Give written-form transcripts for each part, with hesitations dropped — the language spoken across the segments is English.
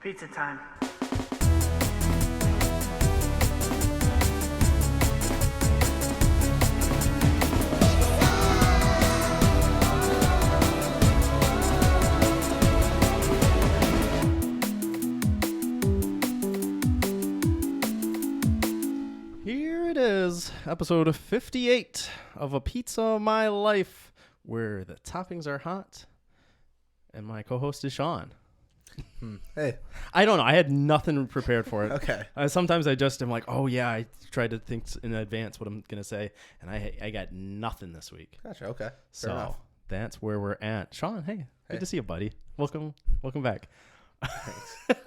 Pizza time. Here it is, episode 58 of A Pizza My Life, where the toppings are hot, and my co-host is Sean. Hey. I don't know. I had nothing prepared for it. Okay. Sometimes I just am like, oh, yeah, I tried to think in advance what I'm going to say, and I got nothing this week. Gotcha. Okay. So Fair enough. that's where we're at. Sean, hey, good to see you, buddy. Welcome back. Thanks.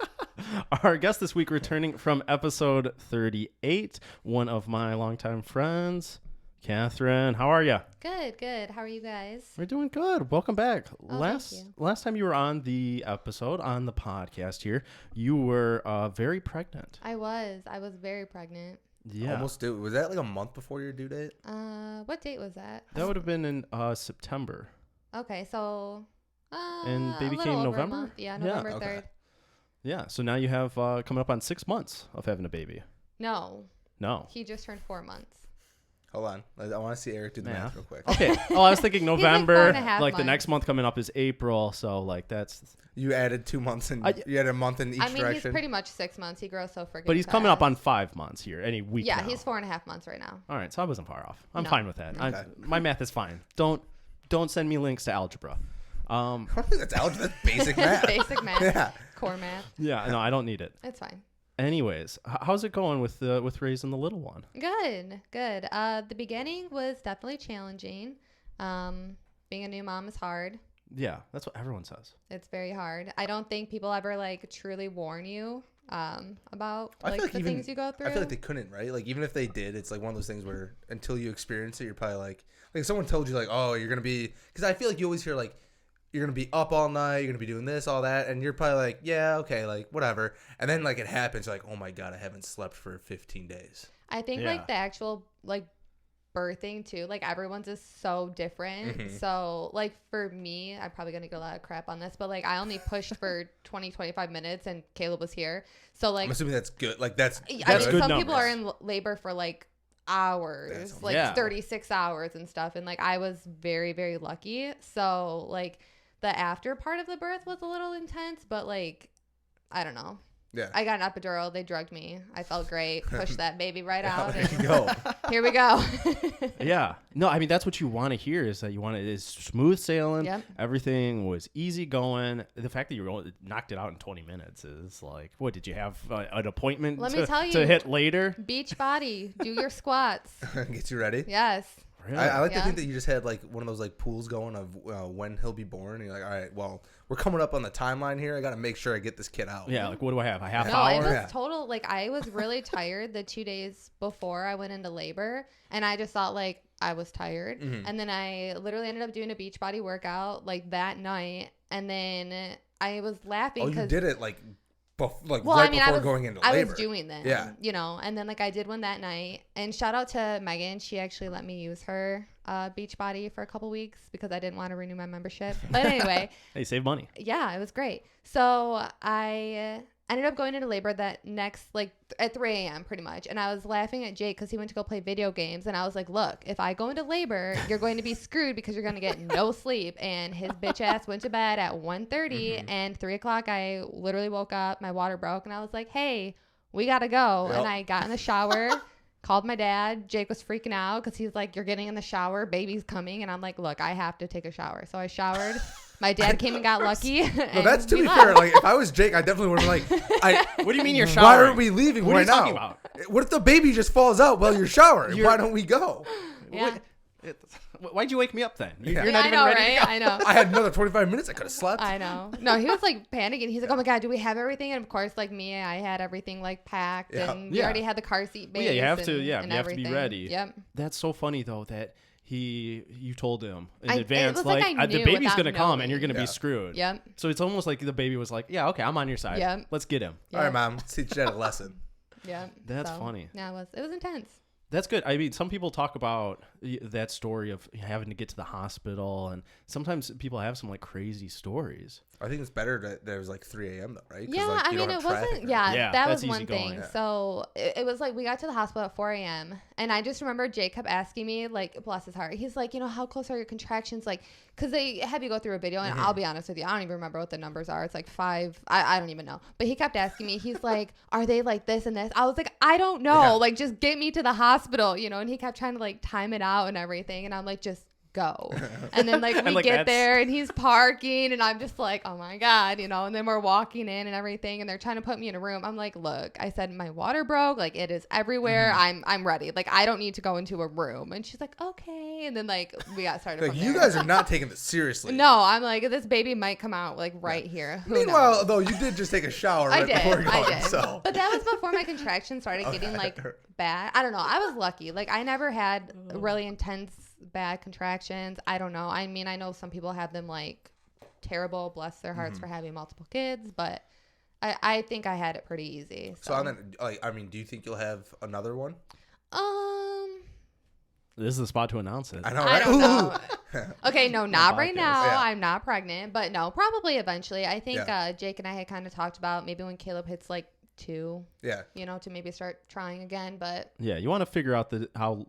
Our guest this week returning from episode 38, one of my longtime friends, Kathryn. How are you? Good. How are you guys? We're doing good. Welcome back. Oh, thank you. Last time you were on the episode, on the podcast here, you were very pregnant. I was very pregnant. Yeah. Almost due. Was that like a month before your due date? What date was that? That would have been in September. Okay, so And baby a little came over a November? month. Yeah, November okay. 3rd. Yeah. So now you have coming up on 6 months of having a baby. No, No. he just turned 4 months. Hold on. I want to see Eric do the math real quick. Okay. Oh, I was thinking like November. 4.5 The months. next month coming up is April. So like that's. You added 2 months and you added a month in each I mean, direction. he's pretty much 6 months. He grows so freaking But he's coming up fast. on 5 months here. Any week. Yeah, now. he's 4.5 months right now. All right, so I wasn't far off. I'm No. fine with that. Okay. My math is fine. Don't send me links to algebra. That's algebra. That's basic math. Basic math, Yeah. core math. Yeah, no, I don't need it. It's fine. Anyways, how's it going with raising the little one? Good. The beginning was definitely challenging. Being a new mom is hard. Yeah, that's what everyone says. It's very hard. I don't think people ever like truly warn you about I feel like the even, things you go through. I feel like they couldn't, right? Like even if they did, it's like one of those things where until you experience it, you're probably like if someone told you like, oh, you're gonna be, because I feel like you always hear like you're gonna be up all night, you're gonna be doing this, all that, and you're probably like, yeah, okay, like whatever, and then like it happens, you're like, oh my god, I haven't slept for 15 days. I think Yeah. like the actual like birthing too, like everyone's is so different. Mhm. So like for me, I'm probably gonna get a lot of crap on this, but like I only pushed for 25 minutes and Caleb was here. So like I'm assuming that's good. Like that's I That's mean, good some people numbers. are in labor for like hours, That's- like Yeah. 36 hours and stuff. And like I was very, very lucky. So like the after part of the birth was a little intense, but like, I don't know. yeah. I got an epidural. They drugged me. I felt great. Pushed that baby right out. There you And go. here we go. Yeah. No, I mean that's what you want to hear is that you want it is smooth sailing. Yep. Everything was easy going. The fact that you knocked it out in 20 minutes is like, what did you have an appointment Let me tell to you. hit later? Beach body. Do your squats. Gets you ready. Yes. Really? I like to Yeah. think that you just had like one of those like pools going of when he'll be born. And you're like, all right, well, we're coming up on the timeline here. I got to make sure I get this kid out. Yeah, like what do I have? A half No, hour? it was Yeah. total. Like I was really tired the 2 days before I went into labor, and I just thought like I was tired, Mhm. and then I literally ended up doing a beach body workout like that night, and then I was laughing Oh, you because did it like, right I mean, before going into I labor. was doing them, Yeah. you know, and then like I did one that night, and shout out to Megan, she actually let me use her beach body for a couple weeks because I didn't want to renew my membership, but anyway. Hey, save money. Yeah, it was great. So I ended up going into labor that next, like at 3 a.m. pretty much. And I was laughing at Jake because he went to go play video games. And I was like, look, if I go into labor, you're going to be screwed because you're going to get no sleep. And his bitch ass went to bed at 1:30 and 3 o'clock. I literally woke up, my water broke. And I was like, hey, we got to go. Yep. And I got in the shower. Called my dad. Jake was freaking out because he's like, you're getting in the shower. Baby's coming. And I'm like, look, I have to take a shower. So I showered. My dad came and got lucky. No, that's to be fair. Like, if I was Jake, I definitely would have been like, What do you mean you're Why showering? are we leaving What are right you talking now? about? What if the baby just falls out while you're showering? You're- Why don't we go? Yeah. Why'd you wake me up then? Yeah. You're Yeah, not I even know, ready right? to go. I know. I had another 25 minutes. I could have slept. I know. No, he was like panicking. He's like, "Oh my god, do we have everything?" And of course, like me, I had everything like packed, Yeah. and we Yeah. already had the car seat base. Well, yeah, you have and, to. Yeah, and you have to be everything. ready. Yep. That's so funny though that you told him in It advance was like I the knew baby's without gonna come and knowing. you're gonna Yeah. be screwed. Yep. So it's almost like the baby was like, yeah, okay, I'm on your side. Yep. Let's get him. All right, Yep. Mom. Let's teach Dad a lesson. Yep. That's funny. Yeah, it was intense. That's good. I mean, some people talk about that story of having to get to the hospital, and sometimes people have some like crazy stories. I think it's better that there was like 3 a.m. though, right? 'Cause, Yeah, like, I you mean, don't it have traffic wasn't. or Yeah, Yeah, that that's was one easy going. thing. Yeah. So it was like we got to the hospital at 4 a.m. and I just remember Jake kept asking me, like, bless his heart, he's like, how close are your contractions? Like, because they have you go through a video, and I'll be honest with you, I don't even remember what the numbers are. It's like 5. I don't even know. But he kept asking me. He's like, are they like this and this? I was like, I don't know. Yeah. Like, just get me to the hospital, And he kept trying to like time it out and everything, and I'm like, just go. And then like we And, like, get that's- there and he's parking and I'm just like, oh my God, and then we're walking in and everything and they're trying to put me in a room. I'm like, look, I said my water broke, like it is everywhere. I'm ready. Like I don't need to go into a room. And she's like, okay. And then like we got started. Like from you there. guys are not taking this seriously. No, I'm like, this baby might come out like right here. Who Meanwhile, knows? though, you did just take a shower I right did. before going. I did. So But that was before my contractions started getting Okay. like bad. I don't know. I was lucky. Like I never had really intense bad contractions. I don't know. I mean, I know some people have them like terrible, bless their hearts for having multiple kids, but I think I had it pretty easy. So on that, like, I mean, do you think you'll have another one? This is the spot to announce it. I know, I right? don't know. Okay, no, not podcast. right now. Yeah. I'm not pregnant, but no, probably eventually. I think Yeah. Jake and I had kind of talked about maybe when Caleb hits like 2, Yeah. to maybe start trying again, but Yeah, you want to figure out how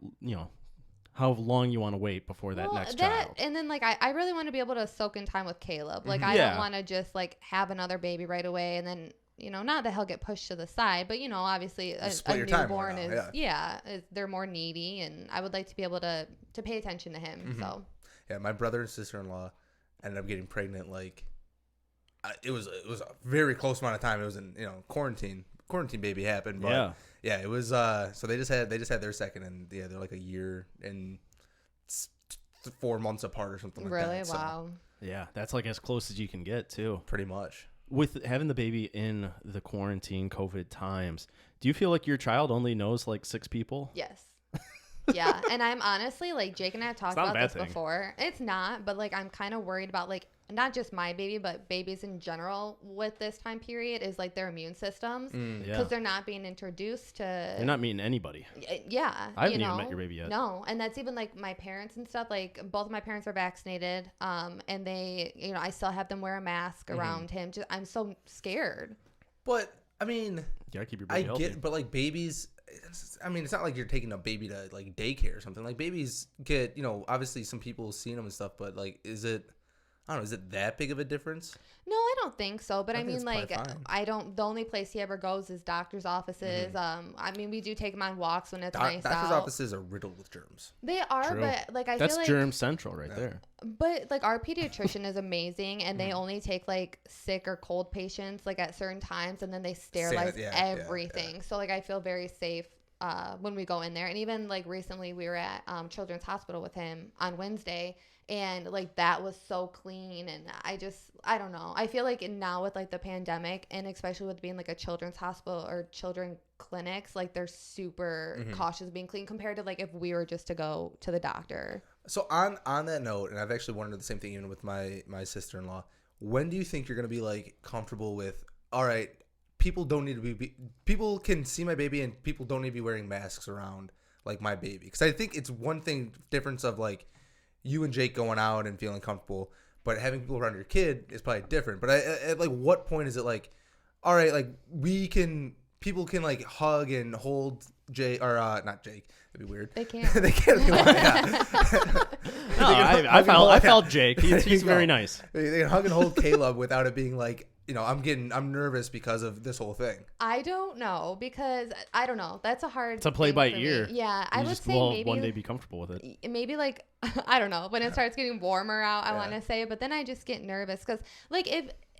long you want to wait before that next child. And then like I really want to be able to soak in time with Caleb. Like I Yeah. don't want to just like have another baby right away and then not that he'll get pushed to the side, but obviously a split your time newborn more is now, they're more needy, and I would like to be able to pay attention to him. So Yeah, my brother and sister-in-law ended up getting pregnant. Like, it was a very close amount of time. It was in quarantine. Quarantine baby happened. But Yeah. it was. So they just had their second, and yeah, they're like a year and 4 months apart or something like that. really, So, wow. Yeah, that's like as close as you can get too. pretty much. With having the baby in the quarantine COVID times, do you feel like your child only knows like 6 people? Yes. Yeah, and I'm honestly like Jake and I have talked not a about bad this thing. before. It's not, but like I'm kind of worried about like not just my baby, but babies in general with this time period is like their immune systems because Yeah. they're not being introduced to. You're not meeting anybody. Yeah, I haven't even met your baby yet. No, and that's even like my parents and stuff. Like both of my parents are vaccinated, and they, I still have them wear a mask around him. Just I'm so scared. But I mean, You gotta keep your I baby healthy. get, but like babies. I mean, it's not like you're taking a baby to like daycare or something. Like babies get, obviously some people seen them and stuff, but like, is it? I don't know. Is it that big of a difference? No, I don't think so. But I I think mean, it's like, probably fine. I don't. The only place he ever goes is doctor's offices. I mean, we do take him on walks when it's nice Doctors' out. offices are riddled with germs. They are, True. but like I That's feel like, germ central right there. but like our pediatrician is amazing, and they only take like sick or cold patients like at certain times, and then they sterilize yeah, everything. So like I feel very safe when we go in there. And even like recently, we were at Children's Hospital with him on Wednesday. And like that was so clean, and I don't know. I feel like now with like the pandemic, and especially with being like a children's hospital or children clinics, like they're super cautious being clean compared to like if we were just to go to the doctor. So on that note, and I've actually wondered the same thing even with my sister-in-law. When do you think you're gonna be like comfortable with? All right, people don't need to be people can see my baby, and people don't need to be wearing masks around like my baby. Because I think it's one thing difference of like you and Jake going out and feeling comfortable, but having people around your kid is probably different. But at like what point is it like, all right, like people can like hug and hold Jake or not Jake? That'd be weird. They can't. They can't. No, I felt Jake. He's very nice. They can hug and hold Caleb without it being like, I'm nervous because of this whole thing. I don't know because I don't know. That's a hard. It's a play thing by for me. ear. Yeah, I You would just say will maybe one day be comfortable with it. maybe like I don't know when it starts getting warmer out. I Yeah. want to say, but then I just get nervous because like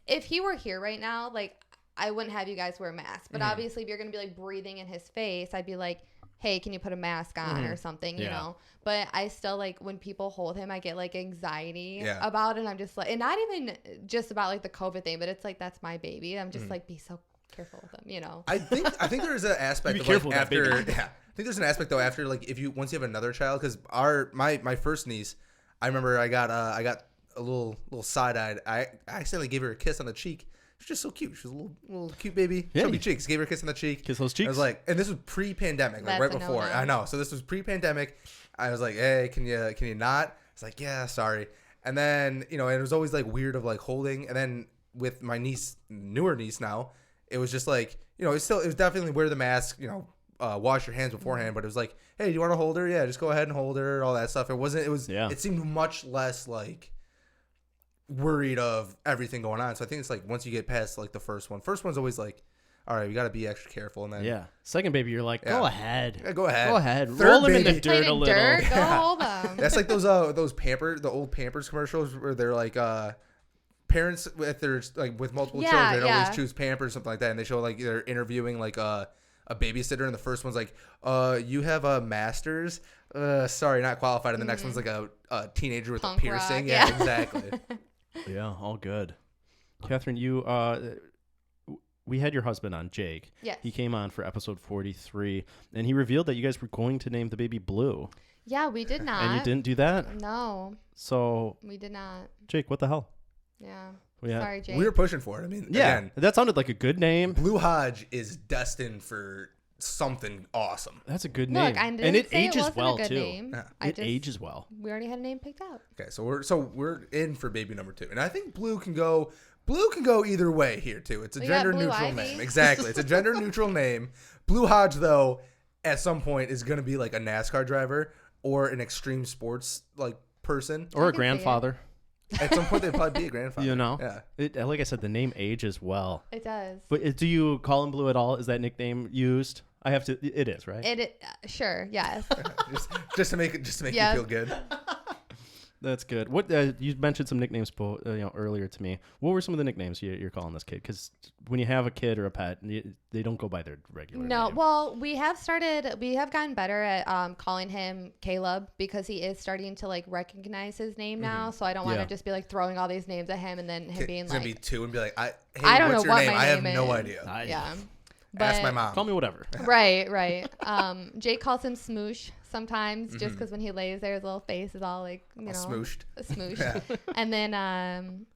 if he were here right now, like I wouldn't have you guys wear masks. But obviously, if you're gonna be like breathing in his face, I'd be like, hey, can you put a mask on or something, you Yeah. know? But I still like when people hold him, I get like anxiety Yeah. about it. I'm just like, and not even just about like the COVID thing, but it's like that's my baby. I'm just like, be so careful with him, you know? I think there is an aspect Be of careful like with that after baby. yeah. I think there's an aspect though after like once you have another child, because my first niece, I remember I got a little side eyed. I accidentally gave her a kiss on the cheek. She's just so cute. She's a little cute baby. Yeah. Chubby cheeks. Gave her a kiss on the cheek. Kiss those cheeks. I was like, and this was pre-pandemic, like right That's a before. no-no. I know. So this was pre-pandemic. I was like, hey, can you not? It's like, yeah, sorry. And then, you know, it was always like weird of like holding. And then with my newer niece now, it was just like, you know, it was definitely wear the mask, you know, wash your hands beforehand. But it was like, hey, do you want to hold her? Yeah, just go ahead and hold her. All that stuff. It seemed much less like worried of everything going on. So I think it's like once you get past like the first one's always like, all right, we got to be extra careful. And then yeah. Second baby, you're like, go ahead. Yeah, go ahead. Go ahead. Third Roll him in the baby- dirt a little. Go hold them. That's like those the old Pampers commercials where they're like parents if there's like with multiple Yeah, children yeah. always choose Pampers, something like that, and they show like they're interviewing like a babysitter, and the first one's like, you have a master's, sorry, not qualified, and the next one's like a teenager with Punk a piercing. rock, Yeah, yeah. exactly. Yeah, all good. Kathryn, you we had your husband on, Jake. Yes. He came on for episode 43, and he revealed that you guys were going to name the baby Blue. Yeah, we did not. And you didn't do that? No, So, we did not. Jake, what the hell? Yeah. Yeah. Sorry, Jake. We were pushing for it. I mean, Yeah, again, that sounded like a good name. Blue Hodge is destined for something awesome. That's a good Look, name. I didn't and it say ages it wasn't well, a good too. name. Yeah. It ages well. We already had a name picked out. Okay, so we're in for baby number 2, and I think Blue can go either way here too. It's a We got gender Blue neutral Ivy. name. Exactly, it's a gender neutral name. Blue Hodge though, at some point is going to be like a NASCAR driver or an extreme sports like person. Or I a can see it. grandfather. At some point they'd probably be a grandfather. You know? Yeah. Like I said, the name ages well. It does. But do you call him Blue at all? Is that nickname used? I have to. It is, right? Sure. Yes. just to make Yeah. you feel good. That's good. What you mentioned some nicknames earlier to me. What were some of the nicknames you're calling this kid? Because when you have a kid or a pet, they don't go by their regular No, name. well, we have gotten better at calling him Caleb because he is starting to like recognize his name now. So I don't want to Yeah. just be like throwing all these names at him and then him being It's like, gonna be 2 and be like, hey, I don't what's know your what name? my I have name no is. idea. yeah. Ask my But- mom. Call me whatever. Right. Jake calls him Smoosh sometimes just Mm-hmm. because when he lays there, his little face is all like, All smooshed. Smoosh. Yeah. And then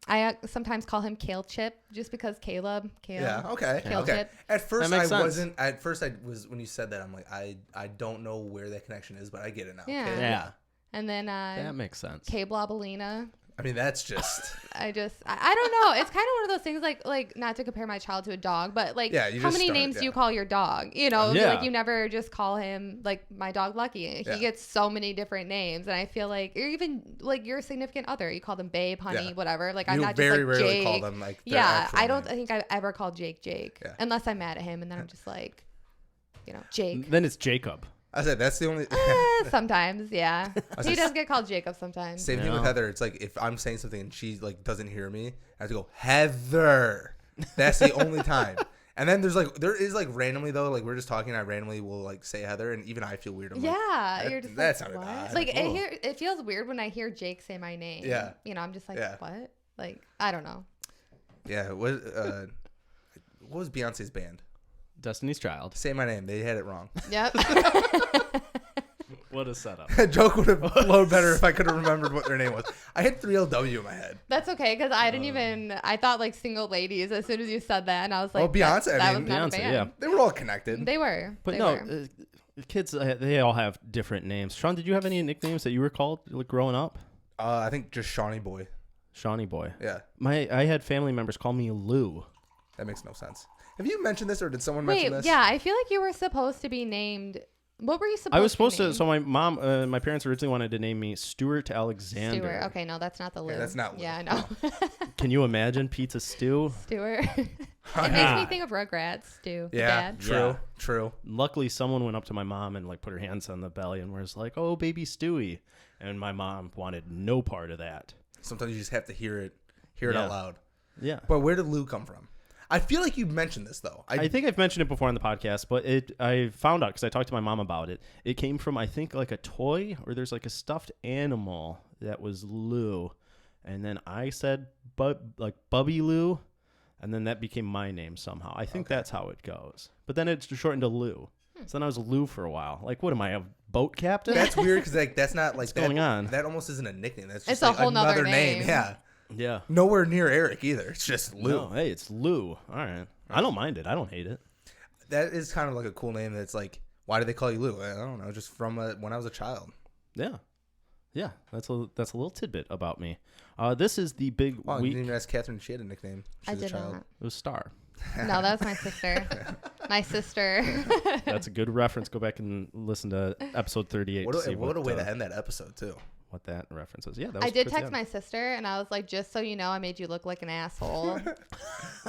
I sometimes call him Kale Chip just because Caleb. Yeah. Okay. Kale Okay. chip. At first, That I makes sense. wasn't. At first, I was when you said that. I'm like, I don't know where that connection is, but I get it now. Yeah. Okay. Yeah, And then that makes sense. K Blobalina. I mean, that's just. I don't know. It's kind of one of those things like not to compare my child to a dog, but like Yeah, you how just many start, names do yeah. you call your dog? You know, Yeah. like you never just call him like my dog Lucky. He Yeah. gets so many different names, and I feel like or even like your significant other, you call them babe, honey, Yeah. whatever. Like You I'm not very just like rarely Jake. call them like. Their Yeah, actual I don't name. think I've ever called Jake Yeah. unless I'm mad at him, and then I'm just like, Jake. Then it's Jacob. I said that's the only. Sometimes, yeah, I he said- does get called Jacob sometimes. Same thing with Yeah. Heather. It's like if I'm saying something and she like doesn't hear me, I have to go Heather. That's the only time. And then there is randomly though, like we're just talking, I randomly will like say Heather, and even I feel weird. I'm like, Yeah, that- you're just that like, sounded what? odd. Like Whoa. it feels weird when I hear Jake say my name. Yeah. I'm just like, Yeah. what? Like, I don't know. yeah. What was Beyonce's band? Destiny's Child. Say my name. They had it wrong. Yep. What a setup. Joke would have flowed better if I could have remembered what their name was. I had 3LW in my head. That's okay because I didn't even. I thought like single ladies as soon as you said that, and I was like, Well, Beyonce, That, I was mean, not a Beyonce, band. yeah. They were all connected. They were. But They no, were. kids, they all have different names. Sean, did you have any nicknames that you were called like, growing up? I think just Shawnee Boy. Shawnee Boy. Yeah, I had family members call me Lou. that makes no sense. Have you mentioned this or did someone Wait, mention this? yeah, I feel like you were supposed to be named. What were you supposed? I was supposed to. to. So my mom, my parents originally wanted to name me Stuart Alexander. Stuart. Okay, no, that's not the Lou. that's not Lou. Yeah, I know. Can you imagine pizza stew? Stuart. It makes me think of Rugrats. Stu. the Yeah, dad. true, Yeah. true. Luckily, someone went up to my mom and like put her hands on the belly and was like, "Oh, baby Stewie," and my mom wanted no part of that. Sometimes you just have to hear it Yeah. out loud. Yeah. But where did Lou come from? I feel like you mentioned this though. I think I've mentioned it before on the podcast, but I found out because I talked to my mom about it. It came from, I think, like a toy or there's like a stuffed animal that was Lou. And then I said like Bubby Lou, and then that became my name somehow. I think that's how it goes. But then it's shortened to Lou. So then I was Lou for a while. Like, what am I, a boat captain? that's weird because like that's not like What's going on? That almost isn't a nickname. That's just It's a like whole nother another name. name. Yeah. Yeah. Nowhere near Eric either. It's just Lou. No, hey, it's Lou. All right. I don't mind it. I don't hate it. That is kind of like a cool name. That's like, why do they call you Lou? I don't know. Just from when I was a child. Yeah. Yeah. That's a little tidbit about me. This is the big Oh, you week. didn't even ask Kathryn if she had a nickname. I She's a did child. not. It was Star. No, that was my sister. My sister. That's a good reference. Go back and listen to episode 38. What to see a way to end that episode, too. what that reference is. Yeah, that was I did towards the text end. my sister and I was like, just so you know, I made you look like an asshole.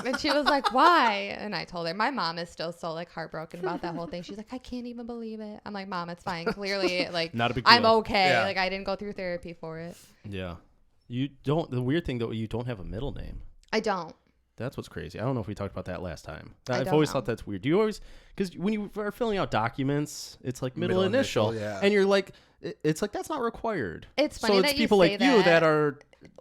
And she was like, why? And I told her, my mom is still so like heartbroken about that whole thing. She's like, I can't even believe it. I'm like, Mom, it's fine. Clearly, like, Not a big I'm deal. okay. Yeah. Like, I didn't go through therapy for it. Yeah. You don't. The weird thing though, you don't have a middle name. I don't. That's what's crazy. I don't know if we talked about that last time. I I've don't always know. thought that's weird. Do you always, because when you are filling out documents, it's like middle initial, yeah. and you're like, it's like that's not required. It's funny so that it's you people say like you that are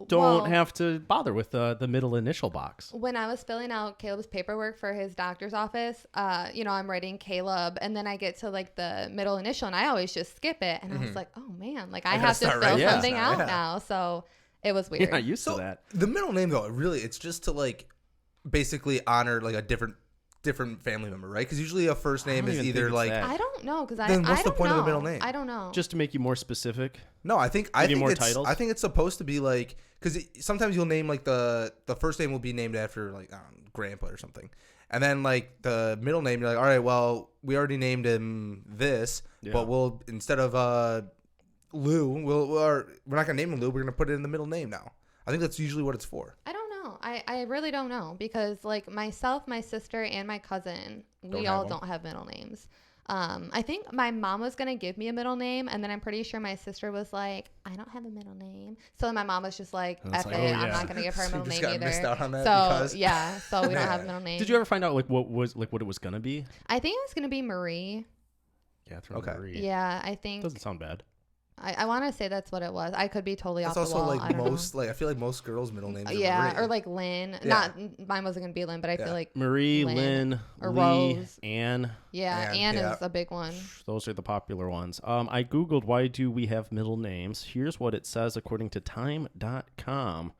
don't Well, have to bother with the middle initial box. when I was filling out Caleb's paperwork for his doctor's office, I'm writing Caleb, and then I get to like the middle initial, and I always just skip it. And I was like, oh man, like I gotta have to start fill writing something this out now, yeah. now. So it was You're weird. not used to So that. the middle name though, it's just to like basically honor like a different family member, right? Because usually a first name don't is even either think it's like that. I don't know because Then what's I the don't point of the know. middle name? I don't know. Just to make you more specific. no. I think more it's titles? I think it's supposed to be like because sometimes you'll name like the first name will be named after like grandpa or something, and then like the middle name you're like, all right, well we already named him this, Yeah. but we'll instead of Lou, we're not gonna name him Lou. We're gonna put it in the middle name now. I think that's usually what it's for. I don't know. I really don't know because like myself, my sister, and my cousin, we Don't all have them. don't have middle names. I think my mom was gonna give me a middle name, and then I'm pretty sure my sister was like, "I don't have a middle name," so my mom was just like, And it's "F like, it, oh, I'm yeah. not gonna give her a So you middle just name got either." missed out on that so because yeah, so we don't have a middle name. Did you ever find out like what it was gonna be? I think it was gonna be Marie. Kathryn Okay. Marie. Yeah, I think Doesn't sound bad. I want to say that's what it was. I could be totally That's off the also wall. I like don't most like I feel like most girls' middle names. know. Are Yeah, Marie. or like Lynn. Yeah. Not mine wasn't gonna be Lynn, but I Yeah. feel like Marie, Lynn Lynn, or Lee, Rose. Anne. yeah, Anne, Anne yeah. is a big one. Those are the popular ones. I Googled why do we have middle names. Here's what it says according to time.com.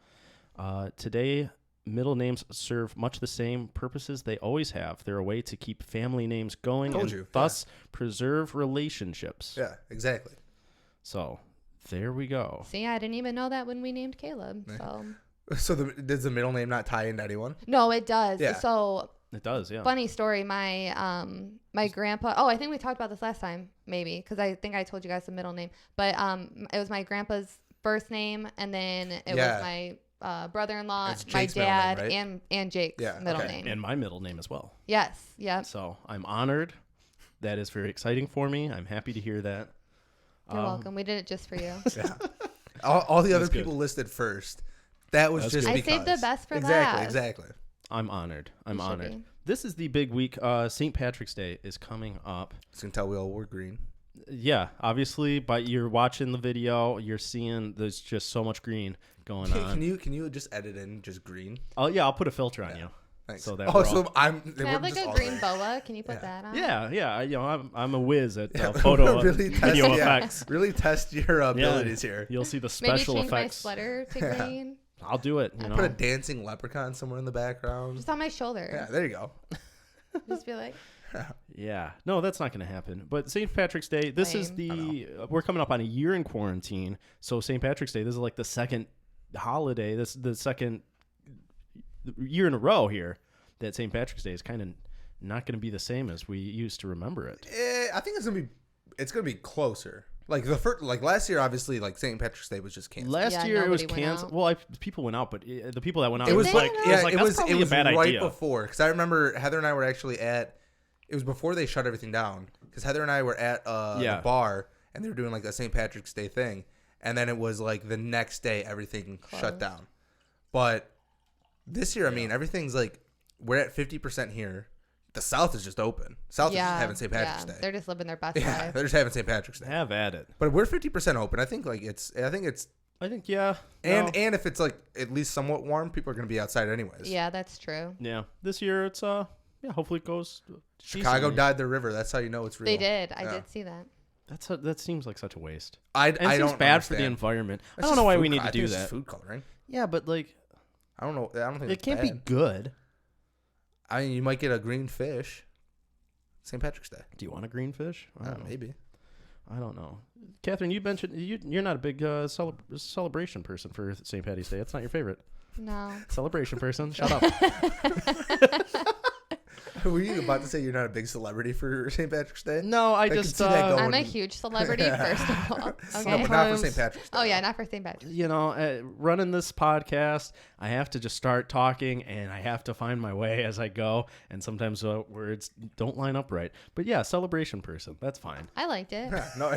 Today, middle names serve much the same purposes they always have. They're a way to keep family names going Told and you, thus preserve relationships. Yeah, exactly. So there we go. See, I didn't even know that when we named Caleb. So So does the middle name not tie into anyone? no, it does. Yeah. So It does, yeah. funny story. My grandpa. Oh, I think we talked about this last time, maybe, because I think I told you guys the middle name. But it was my grandpa's first name, and then it Yeah. was my brother-in-law, It's my Jake's middle name, dad, right? and Jake's Yeah, middle okay. name. And my middle name as well. Yes. Yep. So I'm honored. That is very exciting for me. I'm happy to hear that. You're welcome. We did it just for you. Yeah. All the other That's good. people listed first. That was That's just good. I because. saved the best for exactly, last. Exactly. I'm honored. I'm You should honored. be. This is the big week. St. Patrick's Day is coming up. You can tell we all wore green. Yeah, obviously, but you're watching the video, you're seeing there's just so much green going on. Can you just edit in just green? Oh yeah, I'll put a filter on Yeah. you. Thanks. So that oh, we're so all- I'm. Can I have like a green boa? Can you put that on? Yeah. I'm a whiz at photo really test, video yeah, effects. really test your abilities here. You'll see the Maybe special change effects. my sweater to Yeah. green. I'll do it. You know. Put a dancing leprechaun somewhere in the background. Just on my shoulder. Yeah, there you go. Just be like, Yeah, no, that's not going to happen. But St. Patrick's Day, this is Lame. we're coming up on a year in quarantine. So St. Patrick's Day, this is like the second holiday. This is the second year in a row here that St. Patrick's Day is kind of not going to be the same as we used to remember it. I think it's gonna be closer. Like the first, like last year, obviously, like St. Patrick's Day was just canceled. Last Yeah, year it was nobody went canceled. out. Well, people went out, but the people that went out, It was they like, really? yeah, like, it that's was probably a bad bad right idea. before, because I remember Heather and I were actually at. It was before they shut everything down, because Heather and I were at Yeah. the bar and they were doing like a St. Patrick's Day thing, and then it was like the next day everything shut Closed. down. But this year, I mean, everything's like we're at 50% here. The South is just open. South is just having St. Patrick's Day. They're just living their best Yeah, life. they're just having St. Patrick's Day. Have at it. But we're 50% open. I think I think yeah. and no. and if it's like at least somewhat warm, people are gonna be outside anyways. Yeah, that's true. Yeah, this year it's hopefully it goes. Chicago decently. dyed the river. That's how you know it's real. They did. I Yeah. did see that. That seems like such a waste. I And it seems don't bad for the understand. environment. I That's don't just know why food we need I to think do it's just that. food coloring. Yeah, but like I don't know. I don't think it it's can't bad. be good. I mean, you might get a green fish. St. Patrick's Day. Do you want a green fish? I don't know. Maybe. I don't know. Kathryn, you mentioned you're not a big celebration person for St. Patty's Day. It's not your favorite No. celebration person. Shut up. Were you about to say you're not a big celebrity for St. Patrick's Day? No, I can just see that going. I'm a huge celebrity, first of all. No, Okay. but not for Sometimes- St. Patrick's Day. Oh, yeah, not for St. Patrick's. you know, running this podcast, I have to just start talking and I have to find my way as I go. And sometimes words don't line up right. But yeah, celebration person. That's fine. I liked it. No,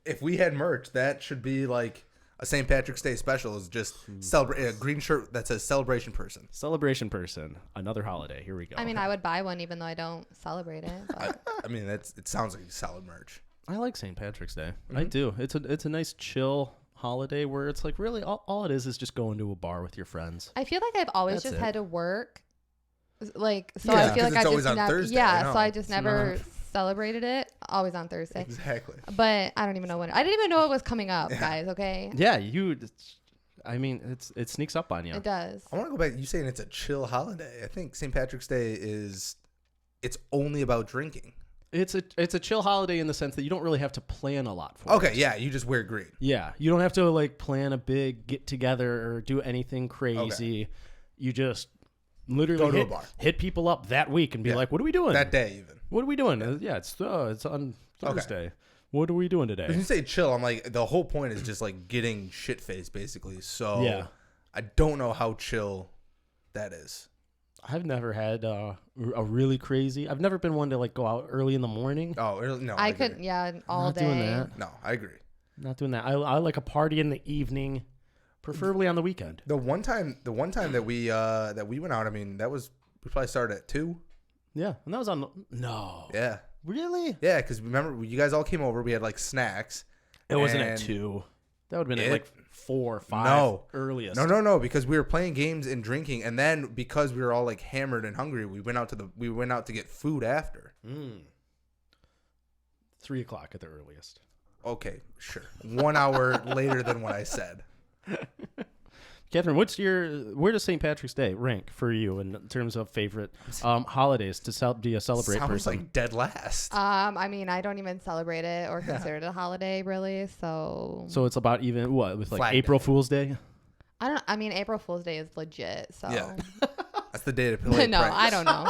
if we had merch, that should be like a St. Patrick's Day special. Is just celebrate a green shirt that says celebration person. Celebration person. Another holiday. Here we go. I mean, I would buy one even though I don't celebrate it. But I mean, it sounds like solid merch. I like St. Patrick's Day. I do. It's a nice chill holiday where it's like really all it is just going to a bar with your friends. I feel like I've always That's just it. had to work. Like, so Yeah, I feel 'cause like it's I always just on never, Thursday, I yeah, know. so I just It's never not. celebrated it. Always on Thursday. Exactly. But I don't even know when. I didn't even know it was coming up, guys. Okay, Yeah, I mean, it sneaks up on you. it does. I want to go back. You saying it's a chill holiday? I think St. Patrick's Day it's only about drinking. It's a chill holiday in the sense that you don't really have to plan a lot for it. Okay, yeah, you just wear green. Yeah, you don't have to like plan a big get together or do anything crazy. You just literally Go to a bar. hit people up that week and be Yeah. like, "What are we doing That day even. What are we doing?" Yeah, it's on Thursday. What are we doing When today? you say chill, I'm like the whole point is just like getting shit faced basically. So Yeah. I don't know how chill that is. I've never had a really crazy. I've never been one to like go out early in the morning. Oh no, I agree. could, yeah, all Not day. doing that. No, I agree. Not doing that. I like a party in the evening, preferably on the weekend. The one time that we went out, I mean, we probably started at 2. Yeah, and that was on. No, Yeah. really? Yeah, because remember, you guys all came over. We had like snacks. It wasn't at And 2. That would have been at It- like 4 or 5 No. earliest. No, because we were playing games and drinking, and then because we were all like hammered and hungry, we went out to get food after. 3 o'clock at the earliest. Okay, sure. 1 hour later than what I said. Kathryn, where does St. Patrick's Day rank for you in terms of favorite holidays to be a celebrate Sounds person? like dead last. I mean, I don't even celebrate it or consider it a holiday, really. So So it's about even what with like Flag April Day. Fool's Day? I mean, April Fool's Day is legit. So Yeah. That's the day to play. no, pranks. I don't know.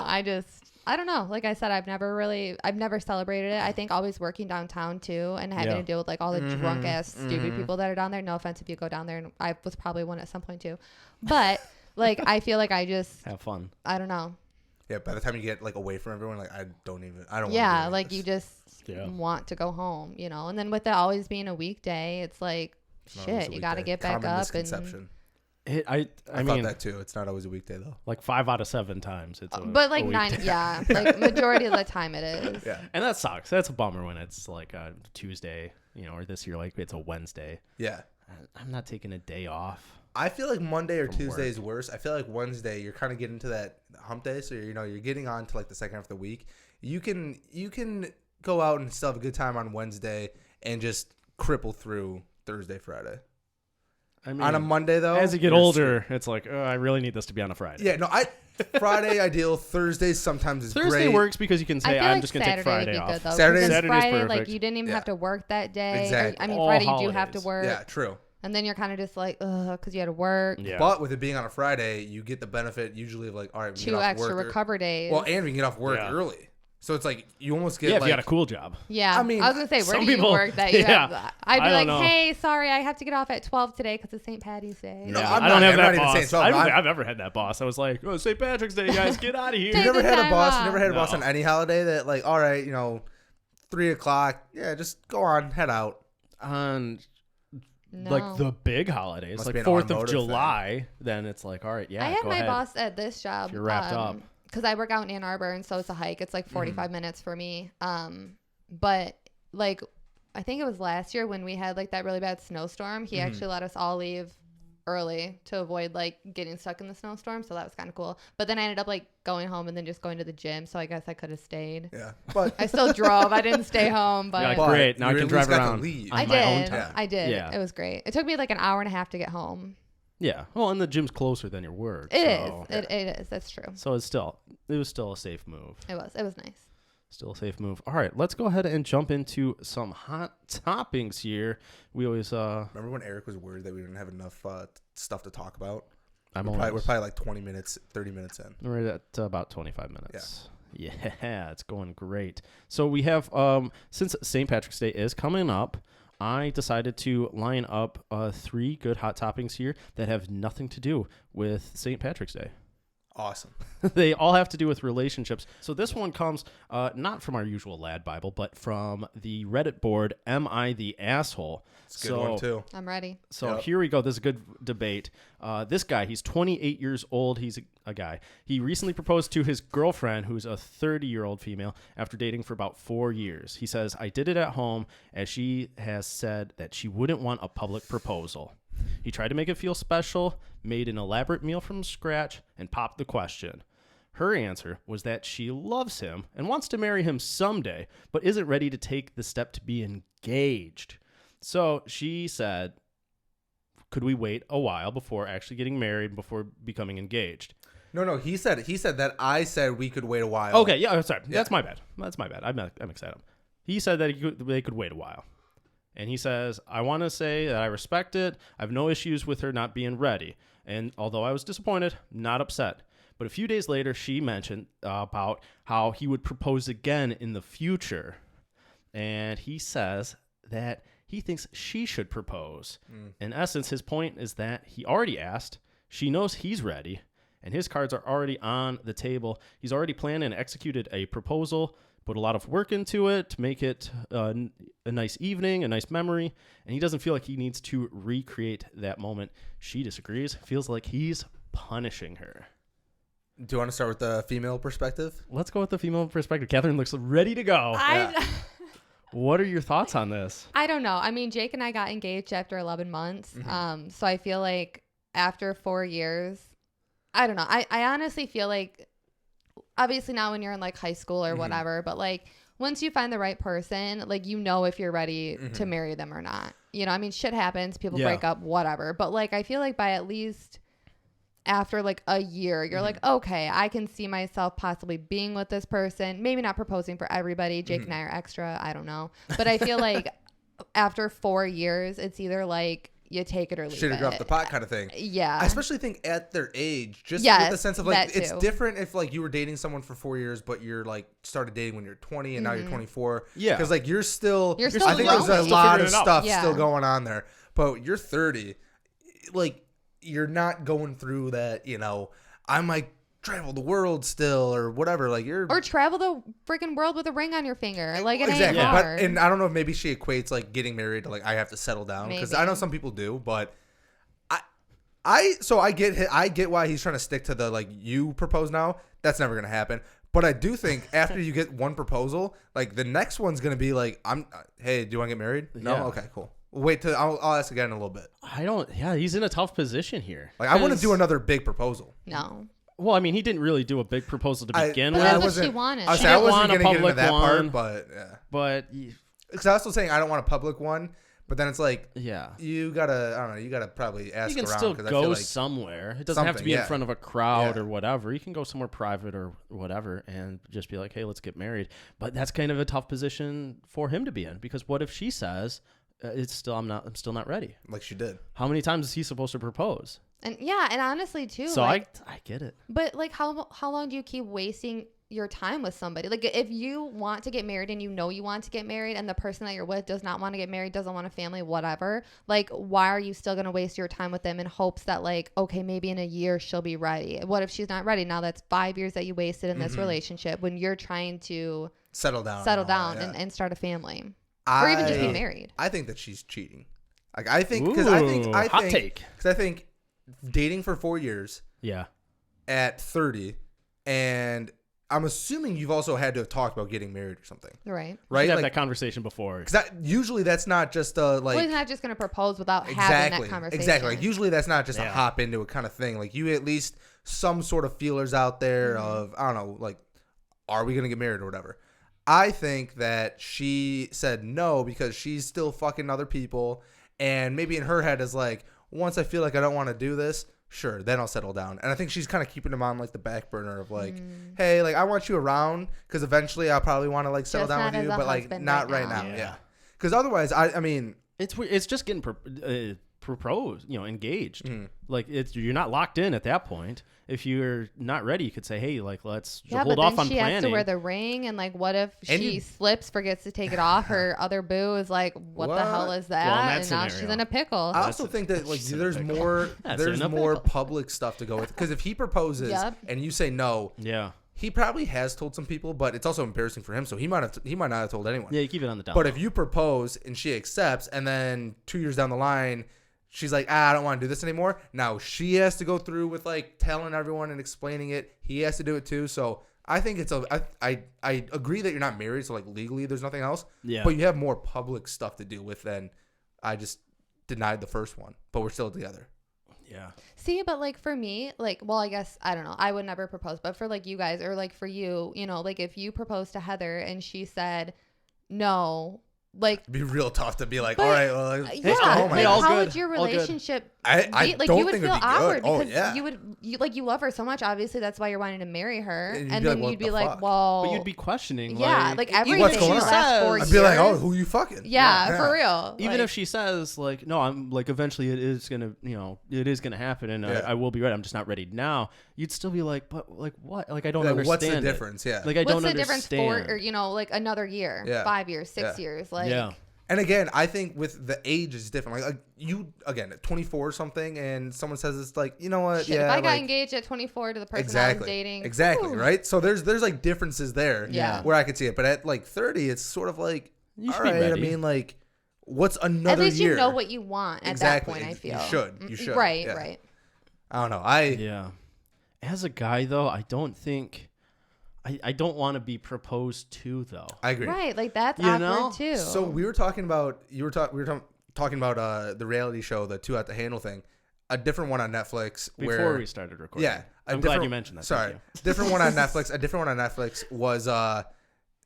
I don't know. Like I said, I've never celebrated it. I think always working downtown too and having Yeah. to deal with like all the drunk ass stupid people that are down there. No offense if you go down there, and I was probably one at some point too. But like I feel like I just Have fun. I don't know. Yeah, by the time you get like away from everyone, like I don't wanna Yeah, do like this. you just Yeah. want to go home, you know. And then with it always being a weekday, it's like It's not always shit, a you got to weekday. get back Common up misconception. I I mean, thought that too. It's not always a weekday though. like 5 out of 7 times it's but like a 9, weekday. yeah, like majority of the time it is. Yeah. And that sucks. That's a bummer when it's like a Tuesday, or this year like it's a Wednesday. Yeah. I'm not taking a day off. I feel like Monday or From Tuesday work. is worse. I feel like Wednesday you're kind of getting to that hump day, so you're getting on to like the second half of the week. You can go out and still have a good time on Wednesday and just cripple through Thursday, Friday. I mean, On a Monday though, as you get you're older, it's like I really need this to be on a Friday. Yeah, no, Friday ideal. Thursday sometimes is Thursday great. works because you can I say feel I'm like just gonna take Saturday would Friday be off. good though. Saturday's- because Saturday's Friday, like perfect. you didn't even Yeah. have to work that day. Exactly. I mean, All Friday you do have to holidays. work, Yeah, true. and then you're kind of just like, ugh, because you had to work. Yeah. But with it being on a Friday, you get the benefit usually of like, all right, we can 2 get off extra work. recover days. Well, and we can get off work Yeah. early, so it's like you almost get Yeah, if like you got a cool job. yeah, I mean, I was gonna say, where some do you people- work that you yeah, have? I'd be I like, don't know. hey, sorry, I have to get off at 12 today because it's St. Patty's Day. No, Yeah, I'm I don't not- have I'm that not even boss. saying so. I don't I'm- think I've ever had that boss. I was like, oh, St. Patrick's Day, guys, get out of here. You Take never the had a time boss. off. You never had a boss No. on any holiday that like, all right, 3 o'clock. Yeah, just go on, head out. On No. like the big holidays, Must like be an 4th of automotive thing. July, then it's like, all right, yeah, I had go my ahead. boss at this job. If you're wrapped up. Because I work out in Ann Arbor, and so it's a hike. It's like 45 minutes for me. But like, I think it was last year when we had like that really bad snowstorm. He actually let us all leave early to avoid like getting stuck in the snowstorm, so that was kind of cool. But then I ended up like going home and then just going to the gym, so I guess I could have stayed. Yeah, but I still drove. I didn't stay home, but You're like, great. Now I you can at drive least got to around leave. on I my own did. time. I did. Yeah. It was great. It took me like an hour and a half to get home. Yeah. Well, and the gym's closer than your work. It so. is. It is. That's true. So it was still a safe move. It was nice. Still a safe move. All right, let's go ahead and jump into some hot toppings here. We always Remember when Eric was worried that we didn't have enough stuff to talk about? we're We're probably like 20 minutes, 30 minutes in. We're at about 25 minutes. Yeah, it's going great. So we have since St. Patrick's Day is coming up, I decided to line up 3 good hot toppings here that have nothing to do with St. Patrick's Day. Awesome. They all have to do with relationships. So this one comes not from our usual lad Bible, but from the Reddit board, Am I the Asshole? It's a good one, too. I'm ready. So Yep. here we go. This is a good debate. This guy, he's 28 years old. He's a guy. He recently proposed to his girlfriend, who's a 30-year-old female, after dating for about 4 years. He says, I did it at home, as she has said that she wouldn't want a public proposal. He tried to make it feel special, made an elaborate meal from scratch, and popped the question. Her answer was that she loves him and wants to marry him someday, but isn't ready to take the step to be engaged. So she said, could we wait a while before actually getting married, before becoming engaged? No, he said that I said we could wait a while. Okay, yeah, sorry. Yeah. That's my bad. I'm excited. He said that they could wait a while. And he says, I want to say that I respect it. I have no issues with her not being ready. And although I was disappointed, not upset. But a few days later, she mentioned about how he would propose again in the future. And he says that he thinks she should propose. In essence, his point is that he already asked. She knows he's ready. And his cards are already on the table. He's already planned and executed a proposal, put a lot of work into it to make it a nice evening, a nice memory, and he doesn't feel like he needs to recreate that moment. She disagrees, feels like he's punishing her. Do you want to start with the female perspective? Let's go with the female perspective. Kathryn looks ready to go. What are your thoughts on this? I don't know. I mean, Jake and I got engaged after 11 months. So I feel like after 4 years, I don't know. I honestly feel like, obviously not when you're in like high school or whatever, but like once you find the right person, like, you know, if you're ready to marry them or not. You know, I mean, shit happens, people break up, whatever. But like, I feel like by at least after like a year, you're like, okay, I can see myself possibly being with this person. Maybe not proposing for everybody. Jake and I are extra. I don't know. But I feel like after 4 years, it's either like you take it or leave Shit or it. drop the pot kind of thing. Yeah. I especially think at their age, just Yes, with the sense of like, that it's too. different if like you were dating someone for 4 years, but you're like started dating when you're 20 and now you're 24. Yeah. Because like you're still You're still I think there's a growing. lot of Still figuring it out. stuff Yeah. still going on there. But you're 30, like you're not going through that, you know, I might travel the world still or whatever. Like you're Or travel the freaking world with a ring on your finger. Like, it exactly. ain't But hard. and I don't know if maybe she equates like getting married to like I have to settle down, because I know Maybe. some people do, but I get why he's trying to stick to the like you propose now. That's never gonna happen. But I do think after you get one proposal, like the next one's gonna be like, hey, do you want to get married? No, Yeah. okay, cool. Wait till I'll ask again in a little bit. He's in a tough position here. Like I want to 'Cause- do another big proposal. No. Well, I mean, he didn't really do a big proposal to begin But with. that's what she wanted. I She wasn't want a gonna get into public that one. part, but yeah. But Because I was still saying I don't want a public one, but then it's like yeah, you gotta I don't know, you gotta probably ask you can around still because I go feel like somewhere. It doesn't have to be in something, front of a crowd Yeah. or whatever. You can go somewhere private or whatever and just be like, hey, let's get married. But that's kind of a tough position for him to be in, because what if she says, I'm still not ready? like she did. How many times is he supposed to propose? And yeah, and honestly too. So like, I get it. but like, how long do you keep wasting your time with somebody? Like, if you want to get married and you know you want to get married, and the person that you're with does not want to get married, doesn't want a family, whatever, like, why are you still going to waste your time with them in hopes that like, okay, maybe in a year she'll be ready? What if she's not ready? Now that's 5 years that you wasted in this relationship when you're trying to Settle down and start a family, or even just be married. I think that she's cheating. Like I think because I think hot take. because I think dating for 4 years Yeah. at 30 and I'm assuming you've also had to have talked about getting married or something, Right. right? Have Like, that conversation before. because usually that's not just a like. Well, he's not just going to propose without having Exactly. that conversation. Exactly. Like usually that's not just a Yeah. hop into it kind of thing. Like you at least some sort of feelers out there of I don't know, like are we gonna get married or whatever. I think that she said no because she's still fucking other people, and maybe in her head is like, once I feel like I don't want to do this, sure, then I'll settle down. And I think she's kind of keeping him on like the back burner of like, hey, like I want you around because eventually I'll probably want to like settle Just down not with as you, a but like husband not right right now. now. Yeah. Yeah. Because otherwise, I mean, It's weird. It's just getting proposed, engaged. Mhm. Like you're not locked in at that point. If you're not ready, you could say, "Hey, like let's Yeah, hold but off then on she has to planning." wear the ring, and like, what if And she you- slips, forgets to take it off? Her other boo is like, "What the hell What? is that?" Well, in that and now she's scenario. in a pickle. I also think that like She's in a there's pickle. more That's there's in a more pickle. public stuff to go with because if he proposes Yep. and you say no, yeah, he probably has told some people, but it's also embarrassing for him, so he might not have told anyone. yeah, you keep it on the down. But low. if you propose and she accepts, and then 2 years down the line, she's like, I don't want to do this anymore. Now she has to go through with like telling everyone and explaining it. He has to do it too. So I think I agree that you're not married, so like legally there's nothing else. Yeah. But you have more public stuff to deal with than I just denied the first one, but we're still together. yeah, See, but like for me, like, well, I guess I don't know. I would never propose, but for like you guys, or like for you, like if you proposed to Heather and she said no, like. It'd be real tough to be like, But, all right, well, let's Yeah, go home. like I all guess. how good, would your all good. relationship I be? Like don't you would think feel it'd be good. awkward Oh, because yeah. you love her so much. Obviously, that's why you're wanting to marry her, And and you'd be then like, what you'd be the like, fuck? well, but you'd be questioning. yeah, like everything What's in going the on? last 4 I'd years. be like, oh, who you fucking? yeah, Yeah. for real. Even Like, if she says like, no, I'm like, eventually it is gonna happen, and Yeah. I will be ready. I'm just not ready now. You'd still be like, but like what? Like I don't Like, understand. what's the it. difference? Yeah. Like I what's don't the difference understand. for, or like another year, Yeah. 5 years, 6 Yeah. years, like. yeah. And again, I think with the age is different. Like you, again, at 24 or something, and someone says it's like, you know what? Shit, yeah, if I got like, engaged at 24 to the person I exactly, was dating, exactly, whew. right? So there's like differences there, Yeah. where I could see it. But at like 30, it's sort of like, You should all be right. I ready. mean, like, what's another At least year? you know what you want at Exactly. that point. I You feel should. You should. Right, Yeah. right. I don't know. Yeah. As a guy, though, I don't think I don't want to be proposed to, though. I agree. Right, like that's You awkward know? too. So we were talking about we were talking about the reality show, the Two Out the Handle thing, a different one on Netflix. Before where, we started recording. yeah, I'm glad you mentioned that. Sorry, Thank you. different one on Netflix. A different one on Netflix was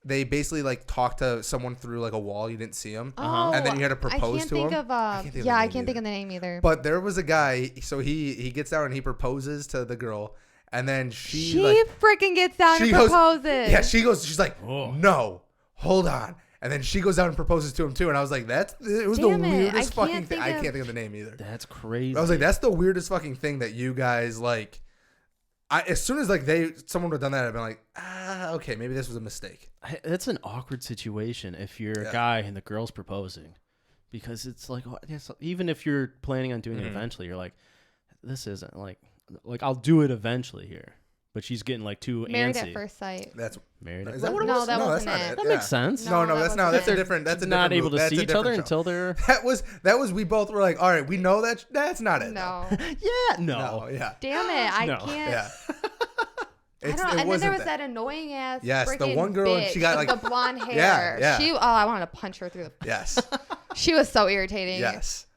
they basically like talked to someone through like a wall. You didn't see them, oh, and then you had to propose I can't to think him. of I can't think of yeah, the I name can't think either. of the name either. But there was a guy, so he gets down and he proposes to the girl, and then she like, freaking gets down she and goes- proposes. yeah, she's like, Oh. no, hold on. And then she goes down and proposes to him too. And I was like, it was Damn the it, weirdest I can't fucking thing. think I of- can't think of the name either. That's crazy. I was like, that's the weirdest fucking thing that you guys like. As soon as like someone would have done that, I'd been like, okay, maybe this was a mistake. It's an awkward situation if you're Yeah. a guy and the girl's proposing, because it's like, even if you're planning on doing it Mhm. eventually, you're like, this isn't like I'll do it eventually here, but she's getting like too Married antsy. at first sight. That's Married. is At that what it No, was? that no, wasn't that's not it. it. That Yeah. makes sense. No, No, that that's not. wasn't That's a it. different. That's a Not different able to that's see a each other different show. until they're. That was. We both were like, all right, we know that's not it. No, Yeah. No. No. Yeah. damn it, I No. can't. Yeah. I don't know. And then wasn't there was that annoying ass. Yes, the freaking one girl, and she bitch got, with like- the blonde hair. Yeah, yeah. She, I wanted to punch her through the. Yes. She was so irritating. Yes.